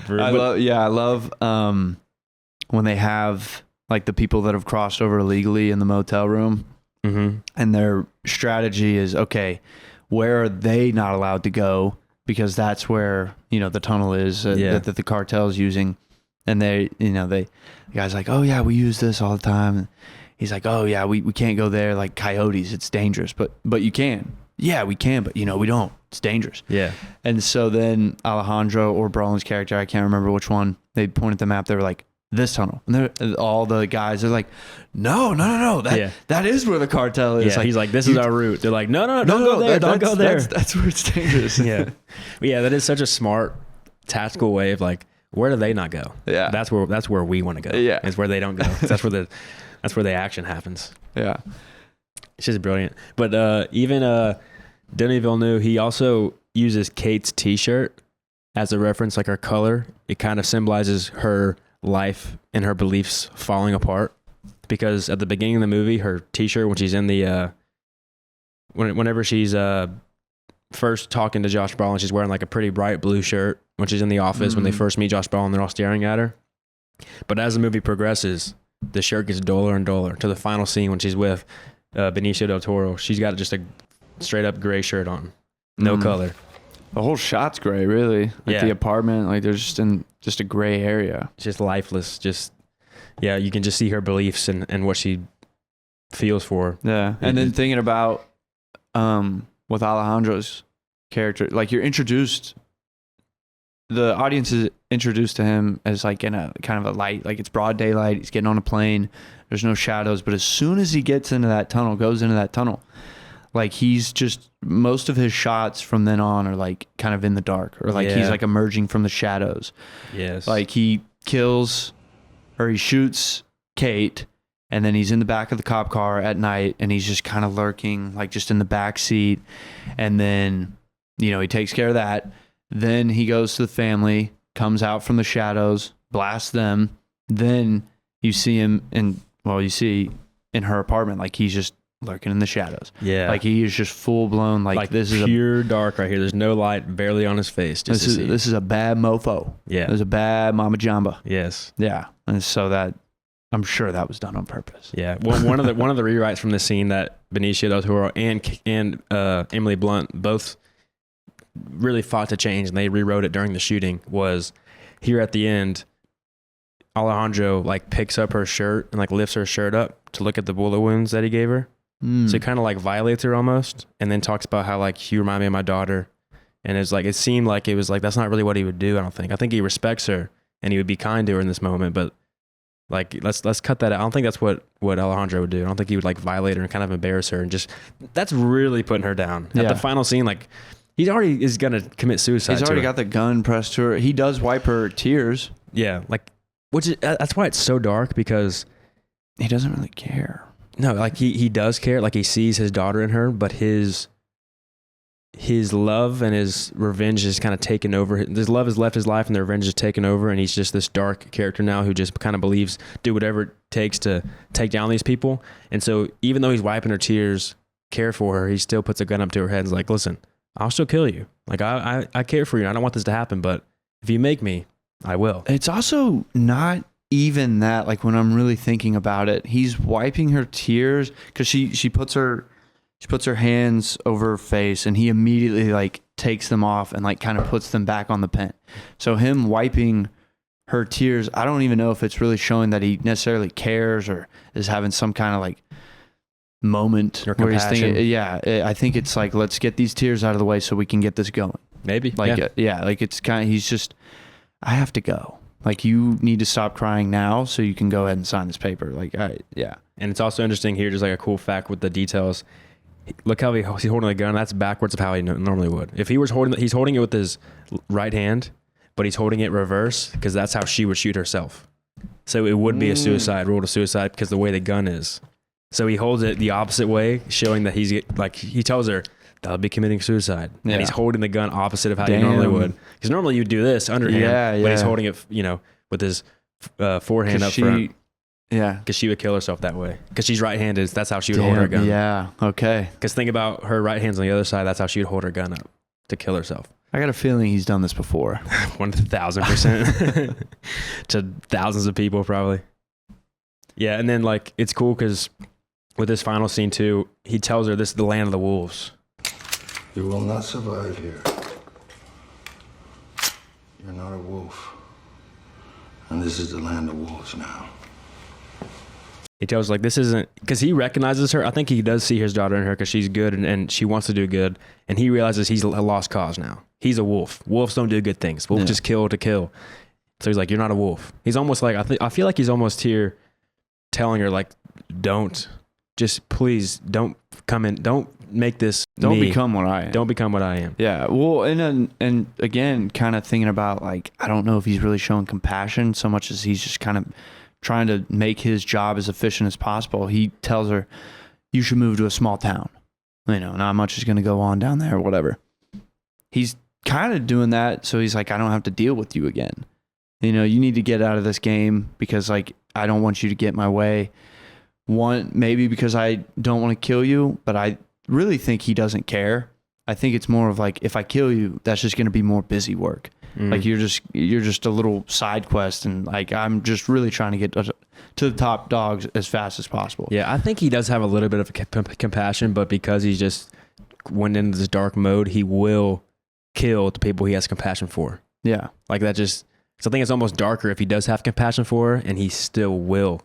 I love when they have like the people that have crossed over illegally in the motel room, and their strategy is, okay, where are they not allowed to go? Because that's where, you know, the tunnel is that the cartel's using. And the guy's like, oh yeah, we use this all the time. And he's like, oh yeah, we can't go there, like coyotes, it's dangerous. But you can. Yeah, we can, but we don't. It's dangerous. Yeah. And so then Alejandro or Brolin's character, I can't remember which one, they pointed the map, they were like, this tunnel. And all the guys are like, no. That is where the cartel is. Yeah, like, he's like, this is our route. They're like, no, don't go there. Don't go there. That's where it's dangerous. Yeah. Yeah, that is such a smart tactical way of like, where do they not go? Yeah. That's where we want to go. Yeah. It's where they don't go. That's where the action happens. Yeah. It's just brilliant. But even Denis Villeneuve, he also uses Kate's t-shirt as a reference, like her color. It kind of symbolizes her life and her beliefs falling apart, because at the beginning of the movie, her t-shirt, when she's in the whenever she's first talking to Josh Brolin, she's wearing like a pretty bright blue shirt when she's in the office. When they first meet Josh Brolin, they're all staring at her. But as the movie progresses, the shirt gets duller and duller to the final scene when she's with Benicio Del Toro. She's got just a straight up gray shirt on, no color. The whole shot's gray, really. Like the apartment, like they're just in just a gray area. Just lifeless. You can just see her beliefs and what she feels for. Yeah. And then thinking about with Alejandro's character, like the audience is introduced to him as like in a kind of a light, like it's broad daylight, he's getting on a plane, there's no shadows, but as soon as he goes into that tunnel, like he's just, most of his shots from then on are like kind of in the dark, or like he's like emerging from the shadows. Yes. Like he shoots Kate, and then he's in the back of the cop car at night, and he's just kind of lurking, like just in the back seat. And then he takes care of that. Then he goes to the family, comes out from the shadows, blasts them. Then you see him in her apartment, like he's just lurking in the shadows. Yeah. Like he is just full blown, like this is pure dark right here. There's no light, barely on his face. this is a bad mofo. Yeah. There's a bad mama jamba. Yes. Yeah. And so that, I'm sure that was done on purpose. Yeah. Well, one of the rewrites from this scene that Benicio Del Toro and Emily Blunt both really fought to change, and they rewrote it during the shooting, was here at the end, Alejandro like picks up her shirt and like lifts her shirt up to look at the bullet wounds that he gave her. So he kind of like violates her almost, and then talks about how like you remind me of my daughter. And it's like, it seemed like it was like, that's not really what he would do. I think he respects her and he would be kind to her in this moment, but like, let's cut that out. I don't think that's what Alejandro would do. I don't think he would like violate her and kind of embarrass her, and just, that's really putting her down. At the final scene, like he already is going to commit suicide. He's already got the gun pressed to her. He does wipe her tears. Yeah. Like, that's why it's so dark, because he doesn't really care. No, like he does care. Like he sees his daughter in her, but his love and his revenge is kind of taken over. His love has left his life and the revenge is taken over, and he's just this dark character now who just kind of believes do whatever it takes to take down these people. And so even though he's wiping her tears, care for her, he still puts a gun up to her head and is like, listen, I'll still kill you. Like I care for you. I don't want this to happen, but if you make me, I will. It's also not even that, like when I'm really thinking about it, he's wiping her tears because she puts her hands over her face, and he immediately like takes them off and like kind of puts them back on the pen. So him wiping her tears, I don't even know if it's really showing that he necessarily cares or is having some kind of like moment or where he's compassion. thinking, I think it's like, let's get these tears out of the way so we can get this going. Maybe. Like, like it's kind of, he's just, I have to go. Like, you need to stop crying now so you can go ahead and sign this paper. Like, yeah. And it's also interesting here, just like a cool fact with the details. Look how he's holding the gun. That's backwards of how he normally would. If he was he's holding it with his right hand, but he's holding it reverse because that's how she would shoot herself. So it would be a suicide, ruled a suicide because the way the gun is. So he holds it the opposite way, showing that he's like, he tells her, that'll be committing suicide. Yeah. And he's holding the gun opposite of how you normally would. Because normally you do this underhand, but he's holding it, with his forehand up front. Yeah. Because she would kill herself that way. Because she's right-handed. That's how she would hold her gun. Yeah. Okay. Because think about her right hand's on the other side. That's how she would hold her gun up to kill herself. I got a feeling he's done this before. 1,000%. To thousands of people probably. Yeah. And then like, it's cool because with this final scene too, he tells her this is the land of the wolves. You will not survive here. You're not a wolf. And this is the land of wolves now. He tells like, this isn't, because he recognizes her. I think he does see his daughter in her because she's good and she wants to do good. And he realizes he's a lost cause now. He's a wolf. Wolves don't do good things. Wolves just kill to kill. So he's like, you're not a wolf. He's almost like, I feel like he's almost here telling her like, please don't come in. Don't make this. Don't become what I am. Don't become what I am. Yeah. Well, and again, kind of thinking about like, I don't know if he's really showing compassion so much as he's just kind of trying to make his job as efficient as possible. He tells her, you should move to a small town. Not much is going to go on down there or whatever. He's kind of doing that. So he's like, I don't have to deal with you again. You need to get out of this game because like, I don't want you to get my way. One, maybe because I don't want to kill you, but I really think he doesn't care. I think it's more of like, if I kill you, that's just going to be more busy work. Like you're just a little side quest, and like I'm just really trying to get to the top dogs as fast as possible. Yeah, I think he does have a little bit of compassion, but because he's just went into this dark mode, he will kill the people he has compassion for. Yeah, like that. So I think it's almost darker if he does have compassion for her, and he still will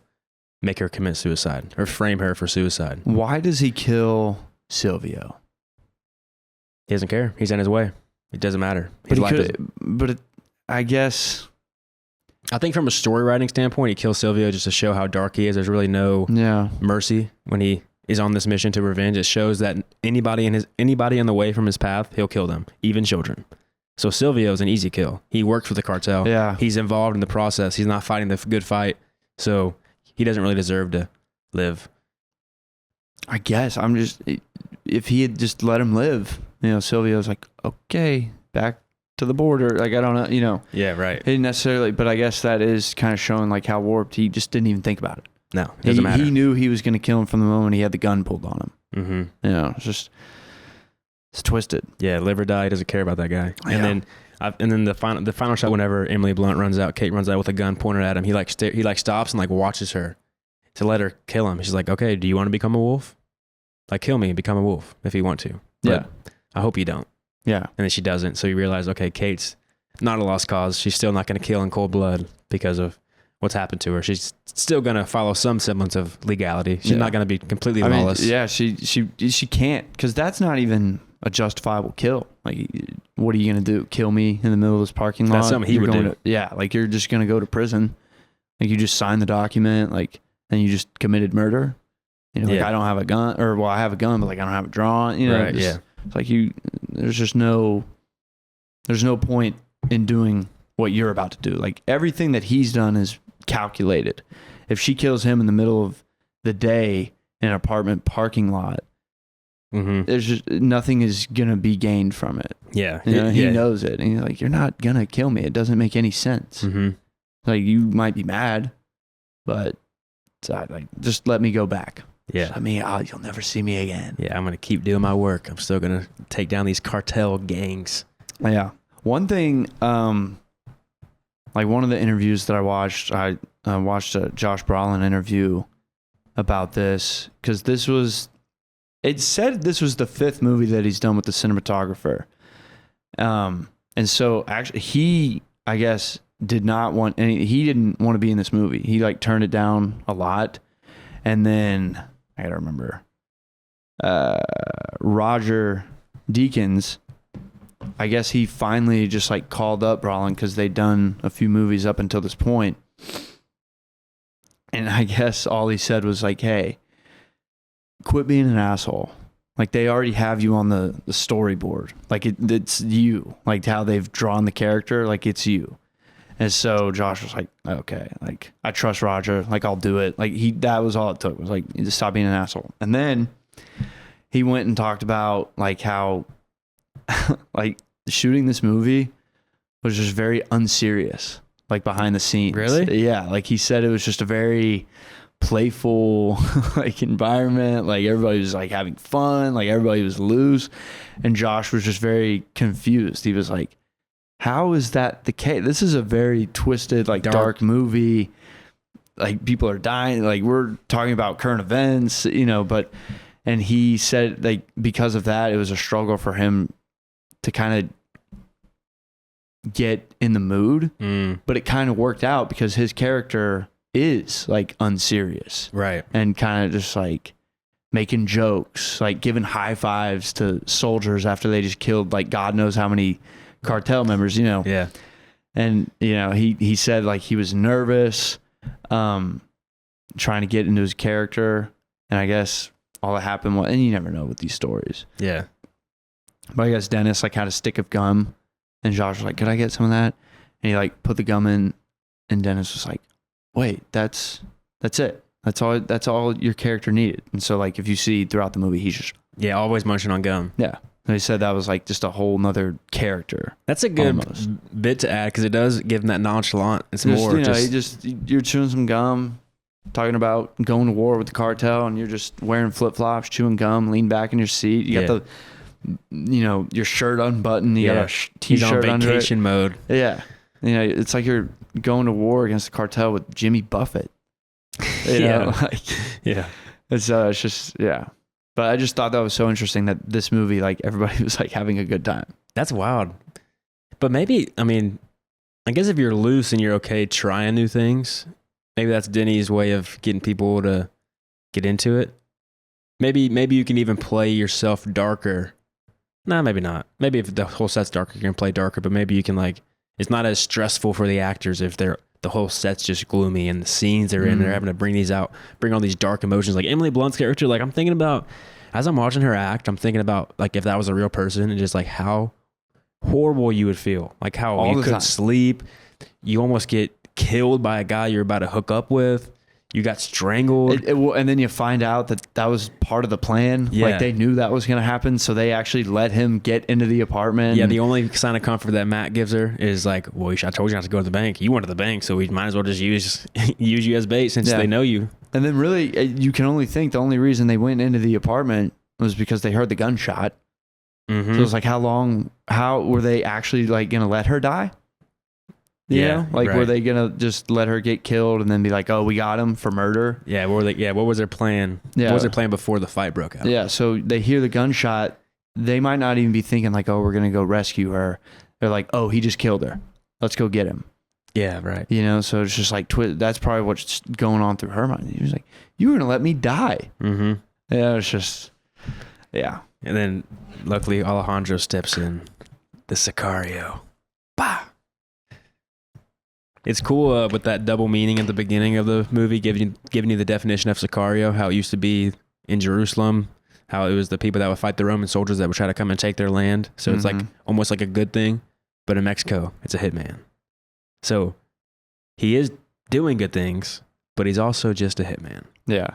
make her commit suicide or frame her for suicide. Why does he kill Silvio? He doesn't care. He's in his way. It doesn't matter. I guess. I think from a story writing standpoint, he kills Silvio just to show how dark he is. There's really no mercy when he is on this mission to revenge. It shows that anybody on the way from his path, he'll kill them, even children. So Silvio's an easy kill. He works with the cartel. Yeah. He's involved in the process. He's not fighting the good fight. So he doesn't really deserve to live. I guess if he had just let him live, Sylvia was like, okay, back to the border. Like, I don't know, Yeah, right. He didn't necessarily, but I guess that is kind of showing like how warped he just didn't even think about it. No, it doesn't matter. He knew he was going to kill him from the moment he had the gun pulled on him. Mm-hmm. It's twisted. Yeah, live or die. He doesn't care about that guy. And then the final shot, whenever Emily Blunt runs out, Kate runs out with a gun pointed at him. He stops and like watches her to let her kill him. She's like, okay, do you want to become a wolf? Like, kill me and become a wolf if you want to. But I hope you don't. Yeah. And then she doesn't. So you realize, okay, Kate's not a lost cause. She's still not going to kill in cold blood because of what's happened to her. She's still going to follow some semblance of legality. She's not going to be completely lawless. She can't, because that's not even a justifiable kill. Like, what are you going to do? Kill me in the middle of this parking lot? That's something he would do. Like, you're just going to go to prison. Like, you just signed the document, like, and you just committed murder. Like, I don't have a gun, or, well, I have a gun, but like, I don't have it drawn. Right, It's like there's no point in doing what you're about to do. Like, everything that he's done is calculated. If she kills him in the middle of the day in an apartment parking lot, there's just nothing is gonna be gained from it. Yeah, he knows it, and he's like, "You're not gonna kill me. It doesn't make any sense. Like, you might be mad, but like, just let me go back. Yeah, you'll never see me again. Yeah, I'm gonna keep doing my work. I'm still gonna take down these cartel gangs. Yeah, one thing, like one of the interviews that I watched a Josh Brolin interview about this, because it said this was the 5th movie that he's done with the cinematographer. And so actually he, I guess, didn't want to be in this movie. He like turned it down a lot. And then I gotta remember, Roger Deakins, I guess he finally just like called up Brolin because they'd done a few movies up until this point. And I guess all he said was like, hey, quit being an asshole. Like, they already have you on the storyboard. Like, it's you. Like, how they've drawn the character, like, it's you. And so Josh was like, okay, like, I trust Roger. Like, I'll do it. Like, that was all it took, was like, just stop being an asshole. And then he went and talked about like how like shooting this movie was just very unserious, like behind the scenes. Really? Yeah. Like, he said it was just a very playful like environment. Like, everybody was like having fun. Like, everybody was loose. And Josh was just very confused. He was like, how is that the case? This is a very twisted, like dark movie. Like, people are dying. Like, we're talking about current events, and he said, like, because of that, it was a struggle for him to kind of get in the mood. But it kind of worked out because his character is like unserious. Right. And kind of just like making jokes, like giving high fives to soldiers after they just killed like God knows how many cartel members, Yeah. And, he said like he was nervous, trying to get into his character. And I guess all that happened was, and you never know with these stories. Yeah. But I guess Dennis like had a stick of gum, and Josh was like, could I get some of that? And he like put the gum in, and Dennis was like, wait, that's it. That's all your character needed. And so like, if you see throughout the movie, he's just, always munching on gum. Yeah. They said that was like just a whole nother character. That's a good bit to add, because it does give him that nonchalant. It's more you're chewing some gum, talking about going to war with the cartel, and you're just wearing flip-flops, chewing gum, lean back in your seat. You got your shirt unbuttoned. You got a t-shirt He's on vacation mode. Yeah. It's like you're going to war against the cartel with Jimmy Buffett. It's just, But I just thought that was so interesting that this movie, like, everybody was like having a good time. That's wild. But maybe, I guess if you're loose and you're okay trying new things, maybe that's Denny's way of getting people to get into it. Maybe you can even play yourself darker. Nah, maybe not. Maybe if the whole set's darker, you can play darker, but maybe you can like, it's not as stressful for the actors if the whole set's just gloomy and the scenes they're in, they're having to bring all these dark emotions. Like Emily Blunt's character, like I'm thinking about, as I'm watching her act, I'm thinking about like if that was a real person and just like how horrible you would feel. Like how you couldn't sleep. You almost get killed by a guy you're about to hook up with. You got strangled. And then you find out that was part of the plan. Yeah. Like they knew that was going to happen. So they actually let him get into the apartment. Yeah, the only sign of comfort that Matt gives her is like, well, I told you not to go to the bank. You went to the bank, so we might as well just use you as bait since they know you. And then really, you can only think the only reason they went into the apartment was because they heard the gunshot. Mm-hmm. So it's like, how were they actually like going to let her die? You know? Like, were they going to just let her get killed and then be like, oh, we got him for murder? Yeah, what was their plan? Yeah. What was their plan before the fight broke out? Yeah, so they hear the gunshot. They might not even be thinking like, oh, we're going to go rescue her. They're like, oh, he just killed her. Let's go get him. Yeah, right. You know, so it's just like, that's probably what's going on through her mind. He was like, you were going to let me die. Mm-hmm. Yeah, it's just, yeah. And then luckily Alejandro steps in, the Sicario. Bah! It's cool with that double meaning at the beginning of the movie, giving you the definition of Sicario, how it used to be in Jerusalem, how it was the people that would fight the Roman soldiers that would try to come and take their land. So it's like almost like a good thing, but in Mexico, it's a hitman. So he is doing good things, but he's also just a hitman. Yeah.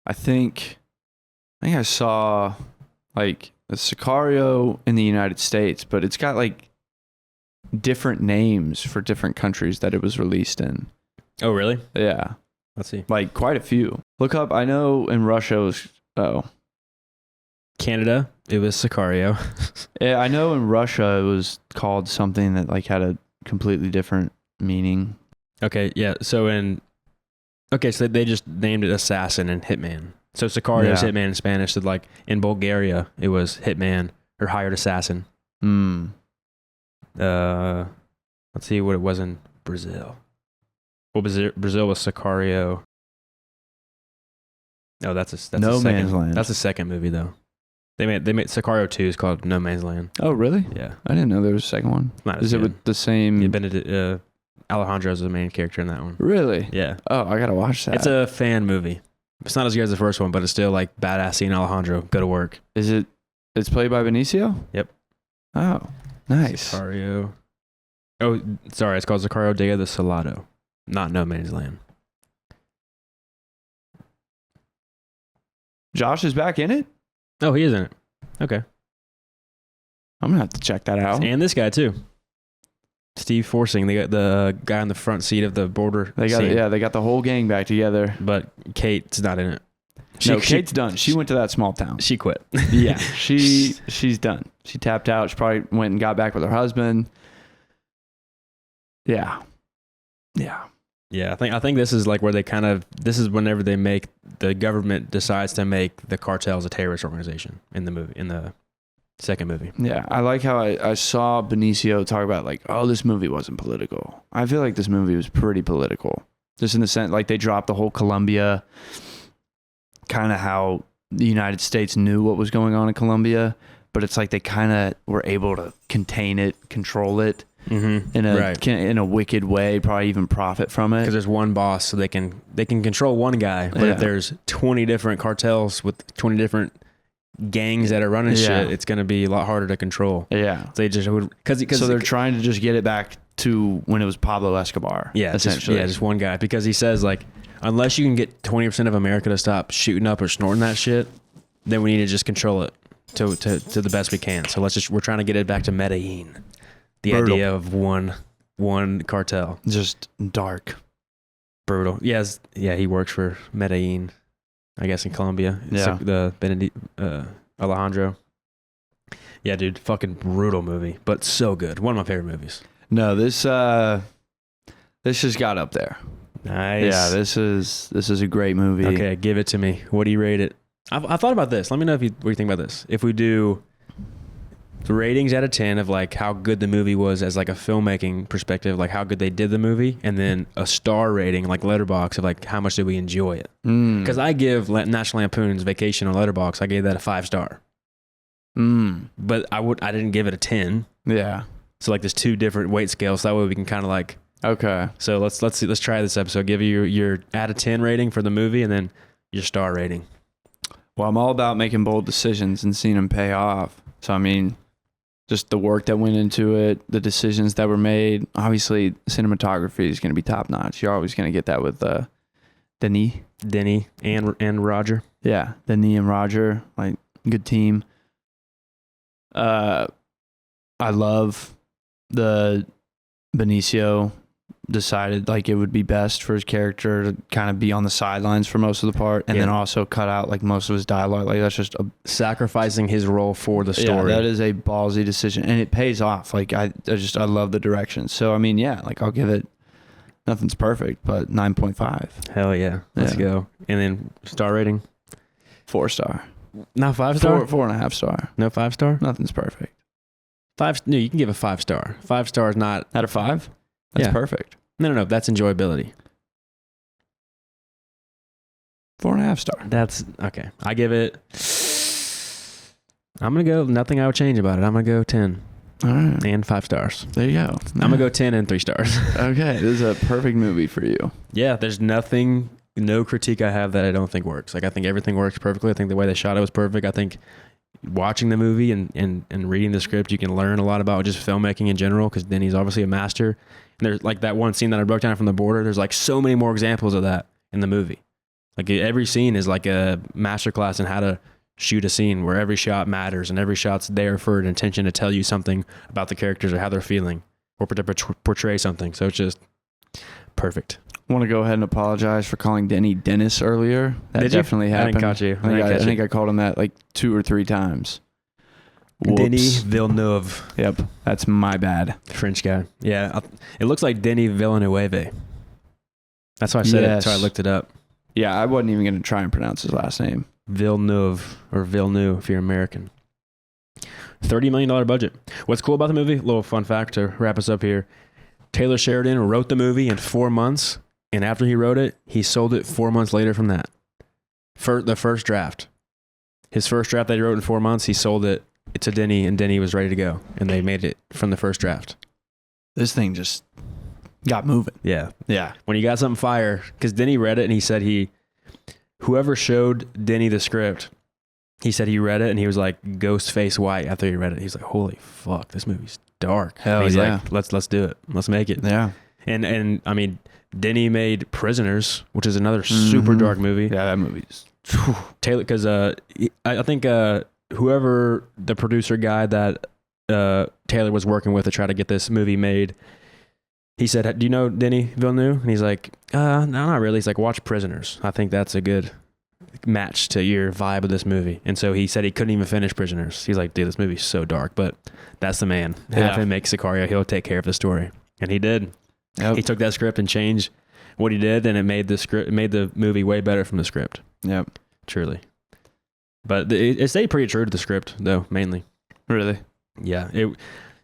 I think I saw like the Sicario in the United States, but it's got like different names for different countries that it was released in. Oh, really? Yeah. Let's see. Like quite a few. Look up, I know in Russia it was, Canada, it was Sicario. yeah, I know in Russia it was called something that like had a completely different meaning. Okay, yeah. So they just named it assassin and hitman. So Sicario is hitman in Spanish. So like in Bulgaria, it was hitman or hired assassin. Let's see what it was in Brazil. Well, Brazil was Sicario. Oh, that's No a second, Man's Land. That's a second movie though. They made Sicario 2 is called No Man's Land. Oh, really? Yeah. I didn't know there was a second one. Not Is it with the same? Yeah, Alejandro's the main character in that one. Really? Yeah. Oh, I gotta watch that. It's a fan movie. It's not as good as the first one, but it's still like badass seeing Alejandro go to work. Is it? It's played by Benicio? Yep. Oh, nice. Sicario. Oh, sorry. It's called Sicario Day of the Salado, not No Man's Land. Josh is back in it? Oh, he is in it. Okay. I'm gonna have to check that out. And this guy too. Steve Forsing. They got the guy on the front seat of the border. They got scene. they got the whole gang back together. But Kate's not in it. Kate's done. She went to that small town. She quit. Yeah, she's done. She tapped out. She probably went and got back with her husband. Yeah. Yeah, I think this is like where this is whenever the government decides to make the cartels a terrorist organization in the second movie. Yeah, I like how I saw Benicio talk about like, oh, this movie wasn't political. I feel like this movie was pretty political. Just in the sense, like they dropped the whole Colombia, kind of how the United States knew what was going on in Colombia, but it's like they kind of were able to contain it, control it. In a wicked way, probably even profit from it. Because there's one boss, so they can control one guy. But if there's 20 different cartels with 20 different gangs that are running shit, it's going to be a lot harder to control. Yeah, they just would so they're trying to just get it back to when it was Pablo Escobar. Yeah, essentially. Just one guy, because he says like, unless you can get 20% of America to stop shooting up or snorting that shit, then we need to just control it to the best we can. So we're trying to get it back to Medellin. The idea of one cartel. Just dark. Brutal. Yes. Yeah, he works for Medellin, I guess, in Colombia. It's like the Alejandro. Yeah, dude, fucking brutal movie, but so good. One of my favorite movies. No, this just got up there. Nice. Yeah, this is a great movie. Okay, give it to me. What do you rate it? I thought about this. Let me know what you think about this. If we do the ratings out of 10 of like how good the movie was as like a filmmaking perspective, like how good they did the movie, and then a star rating like Letterboxd of like how much did we enjoy it. Because I give National Lampoon's Vacation on Letterboxd, I gave that a 5-star. But I didn't give it a 10. Yeah. So like there's two different weight scales, so that way we can kind of like, okay. So let's try this episode. Give you your out of 10 rating for the movie and then your star rating. Well, I'm all about making bold decisions and seeing them pay off. So I mean, just the work that went into it, the decisions that were made. Obviously, cinematography is going to be top notch. You're always going to get that with Denny and Roger. Yeah, Denis and Roger, like good team. I love the Benicio decided like it would be best for his character to kind of be on the sidelines for most of the part, and then also cut out like most of his dialogue. Like that's just sacrificing his role for the story. Yeah, that is a ballsy decision, and it pays off. Like I love the direction. So I mean, yeah, like I'll give it. Nothing's perfect, but 9.5. Hell yeah, let's go. And then star rating, 4-star. Not 5-star. 4.5 star. No 5-star. Nothing's perfect. No, you can give a 5-star. 5-star is not out of 5. That's perfect. No. That's enjoyability. 4.5 star. That's okay. I give it. I'm gonna go. Nothing I would change about it. I'm gonna go 10. All right. And 5 stars. There you go. I'm gonna go 10 and 3 stars. Okay, this is a perfect movie for you. Yeah, there's no critique I have that I don't think works. Like I think everything works perfectly. I think the way they shot it was perfect. I think watching the movie and reading the script, you can learn a lot about just filmmaking in general because Denny's obviously a master. And there's like that one scene that I broke down from The Border. There's like so many more examples of that in the movie. Like every scene is like a masterclass in how to shoot a scene where every shot matters and every shot's there for an intention to tell you something about the characters or how they're feeling or to portray something. So it's just perfect. I want to go ahead and apologize for calling Dennis earlier. That Did you? definitely happened. I didn't catch you. I think I called him that like 2 or 3 times. Whoops. Denis Villeneuve. Yep, that's my bad. French guy. Yeah, it looks like Denis Villeneuve. That's why I said it. So I looked it up. Yeah, I wasn't even going to try and pronounce his last name. Villeneuve or Villeneuve if you're American. $30 million budget. What's cool about the movie? A little fun fact to wrap us up here. Taylor Sheridan wrote the movie in 4 months, and after he wrote it, he sold it 4 months later from that. For the first draft. His first draft that he wrote in 4 months, he sold it to Denny, and Denny was ready to go, and they made it from the first draft. This thing just got moving. Yeah. Yeah. When you got something fire, because Denny read it, and he said whoever showed Denny the script, he said he read it and he was like ghost face white after he read it. He's like, holy fuck, this movie's dark. Hell he's yeah. like, let's do it. Let's make it. Yeah. And I mean, Denny made Prisoners, which is another super dark movie. Yeah, that movie's Taylor, because I think whoever the producer guy that Taylor was working with to try to get this movie made, he said, do you know Denis Villeneuve? And he's like, no, not really. He's like, watch Prisoners. I think that's a good match to your vibe of this movie. And so he said he couldn't even finish Prisoners. He's like, dude, this movie's so dark, but that's the man. Have him make Sicario. He'll take care of the story. And he did. Yep. He took that script and changed what he did, and it made the movie way better from the script. Yep. Truly. But it stayed pretty true to the script, though, mainly. Really? Yeah. It,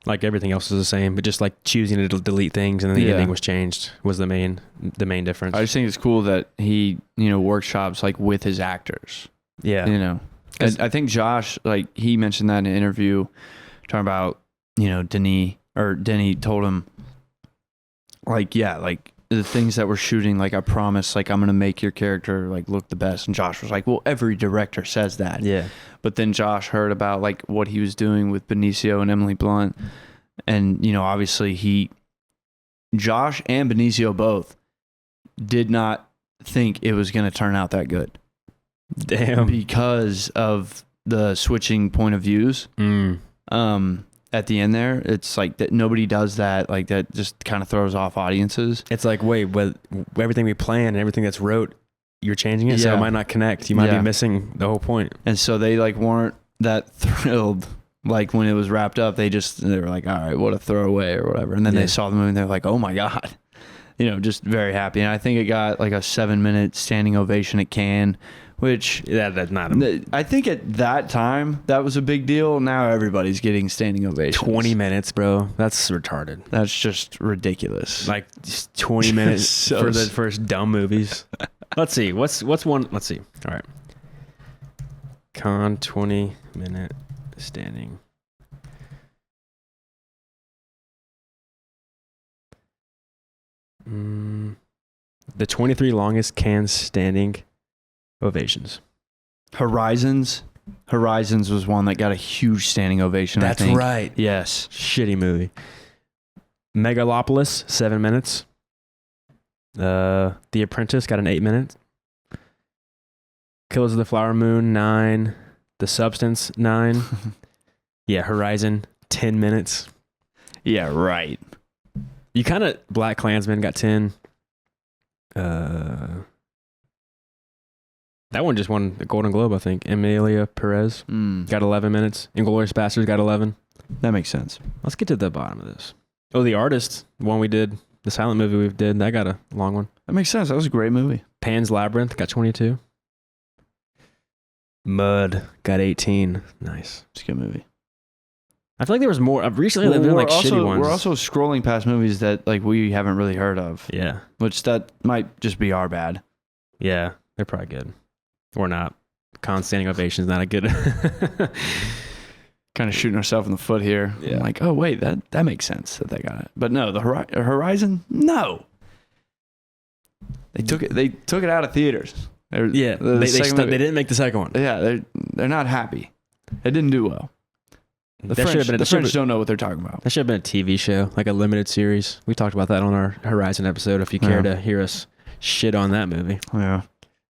like everything else was the same, but just like choosing to delete things and then the ending was changed was the main difference. I just think it's cool that he, workshops like with his actors. Yeah. I think Josh, like he mentioned that in an interview talking about, Denny told him like the things that we're shooting, like I promise, like I'm going to make your character like look the best. And Josh was like, well, every director says that. Yeah. But then Josh heard about like what he was doing with Benicio and Emily Blunt. And, obviously Josh and Benicio both did not think it was going to turn out that good. Damn. Because of the switching point of views. At the end there, it's like that nobody does that. Like that just kind of throws off audiences. It's like, wait, but everything we plan and everything that's wrote, you're changing it, so it might not connect. You might be missing the whole point. And so they like weren't that thrilled. Like when it was wrapped up, they were like, all right, what a throwaway or whatever. And then they saw the movie and they're like, oh my God, just very happy. And I think it got like a 7-minute standing ovation at Cannes, which that's not. I think at that time that was a big deal. Now everybody's getting standing ovations. 20 minutes, bro. That's retarded. That's just ridiculous. Like just 20 minutes for the first dumb movies. Let's see. What's one? Let's see. All right. Cannes 20-minute standing. The 23 longest Cannes standing ovations. Horizons was one that got a huge standing ovation. That's I think. right. Yes. Shitty movie. Megalopolis, 7 minutes. The Apprentice got an 8 minute Killers of the Flower Moon, 9. The Substance, 9. Yeah, Horizon, 10 minutes. Yeah, right. You kind of Black Klansman got 10. That one just won the Golden Globe, I think. Emilia Perez got 11 minutes. Inglourious Basterds got 11. That makes sense. Let's get to the bottom of this. Oh, The Artist, the one we did, the silent movie we did, that got a long one. That makes sense. That was a great movie. Pan's Labyrinth got 22. Mud got 18. Nice. It's a good movie. I feel like there was more. Recently, they've been like shitty ones. We're also scrolling past movies that like we haven't really heard of. Yeah. Which that might just be our bad. Yeah, they're probably good. Or not. Con Standing Ovations not a good. Kind of shooting ourselves in the foot here. Yeah. I'm like, oh wait, that makes sense that they got it. But no, the Horizon, no. They took it out of theaters. They didn't make the second one. Yeah, they're not happy. It didn't do well. The French don't know what they're talking about. That should have been a TV show, like a limited series. We talked about that on our Horizon episode. If you care to hear us shit on that movie, yeah,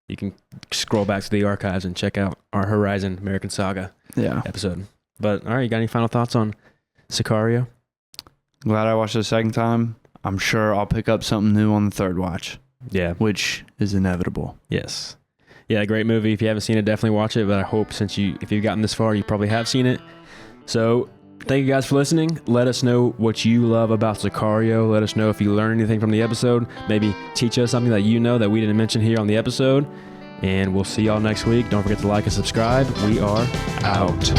you can scroll back to the archives and check out our Horizon American Saga episode. But all right, you got any final thoughts on Sicario? Glad I watched it a second time. I'm sure I'll pick up something new on the third watch. Yeah, which is inevitable. Yes. Yeah, great movie. If you haven't seen it, definitely watch it. But I hope if you've gotten this far, you probably have seen it. So thank you guys for listening. Let us know what you love about Sicario. Let us know if you learned anything from the episode. Maybe teach us something that you know that we didn't mention here on the episode. And we'll see y'all next week. Don't forget to like and subscribe. We are out.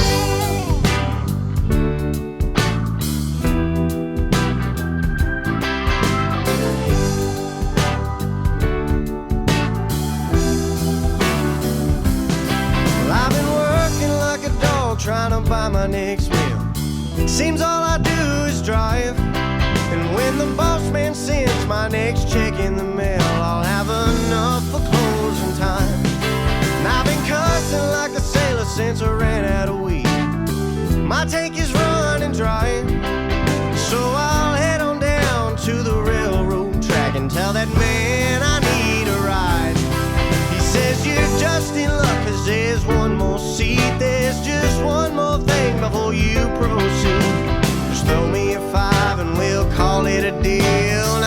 Trying to buy my next meal. Seems all I do is drive. And when the boss man sends my next check in the mail, I'll have enough for closing time. And I've been cussing like a sailor since I ran out of weed. My tank is running dry. So I'll head on down to the railroad track and tell that man I need a ride. He says you're just in luck 'cause there's one more seat. There's just one more thing before you proceed. Just throw me a 5 and we'll call it a deal.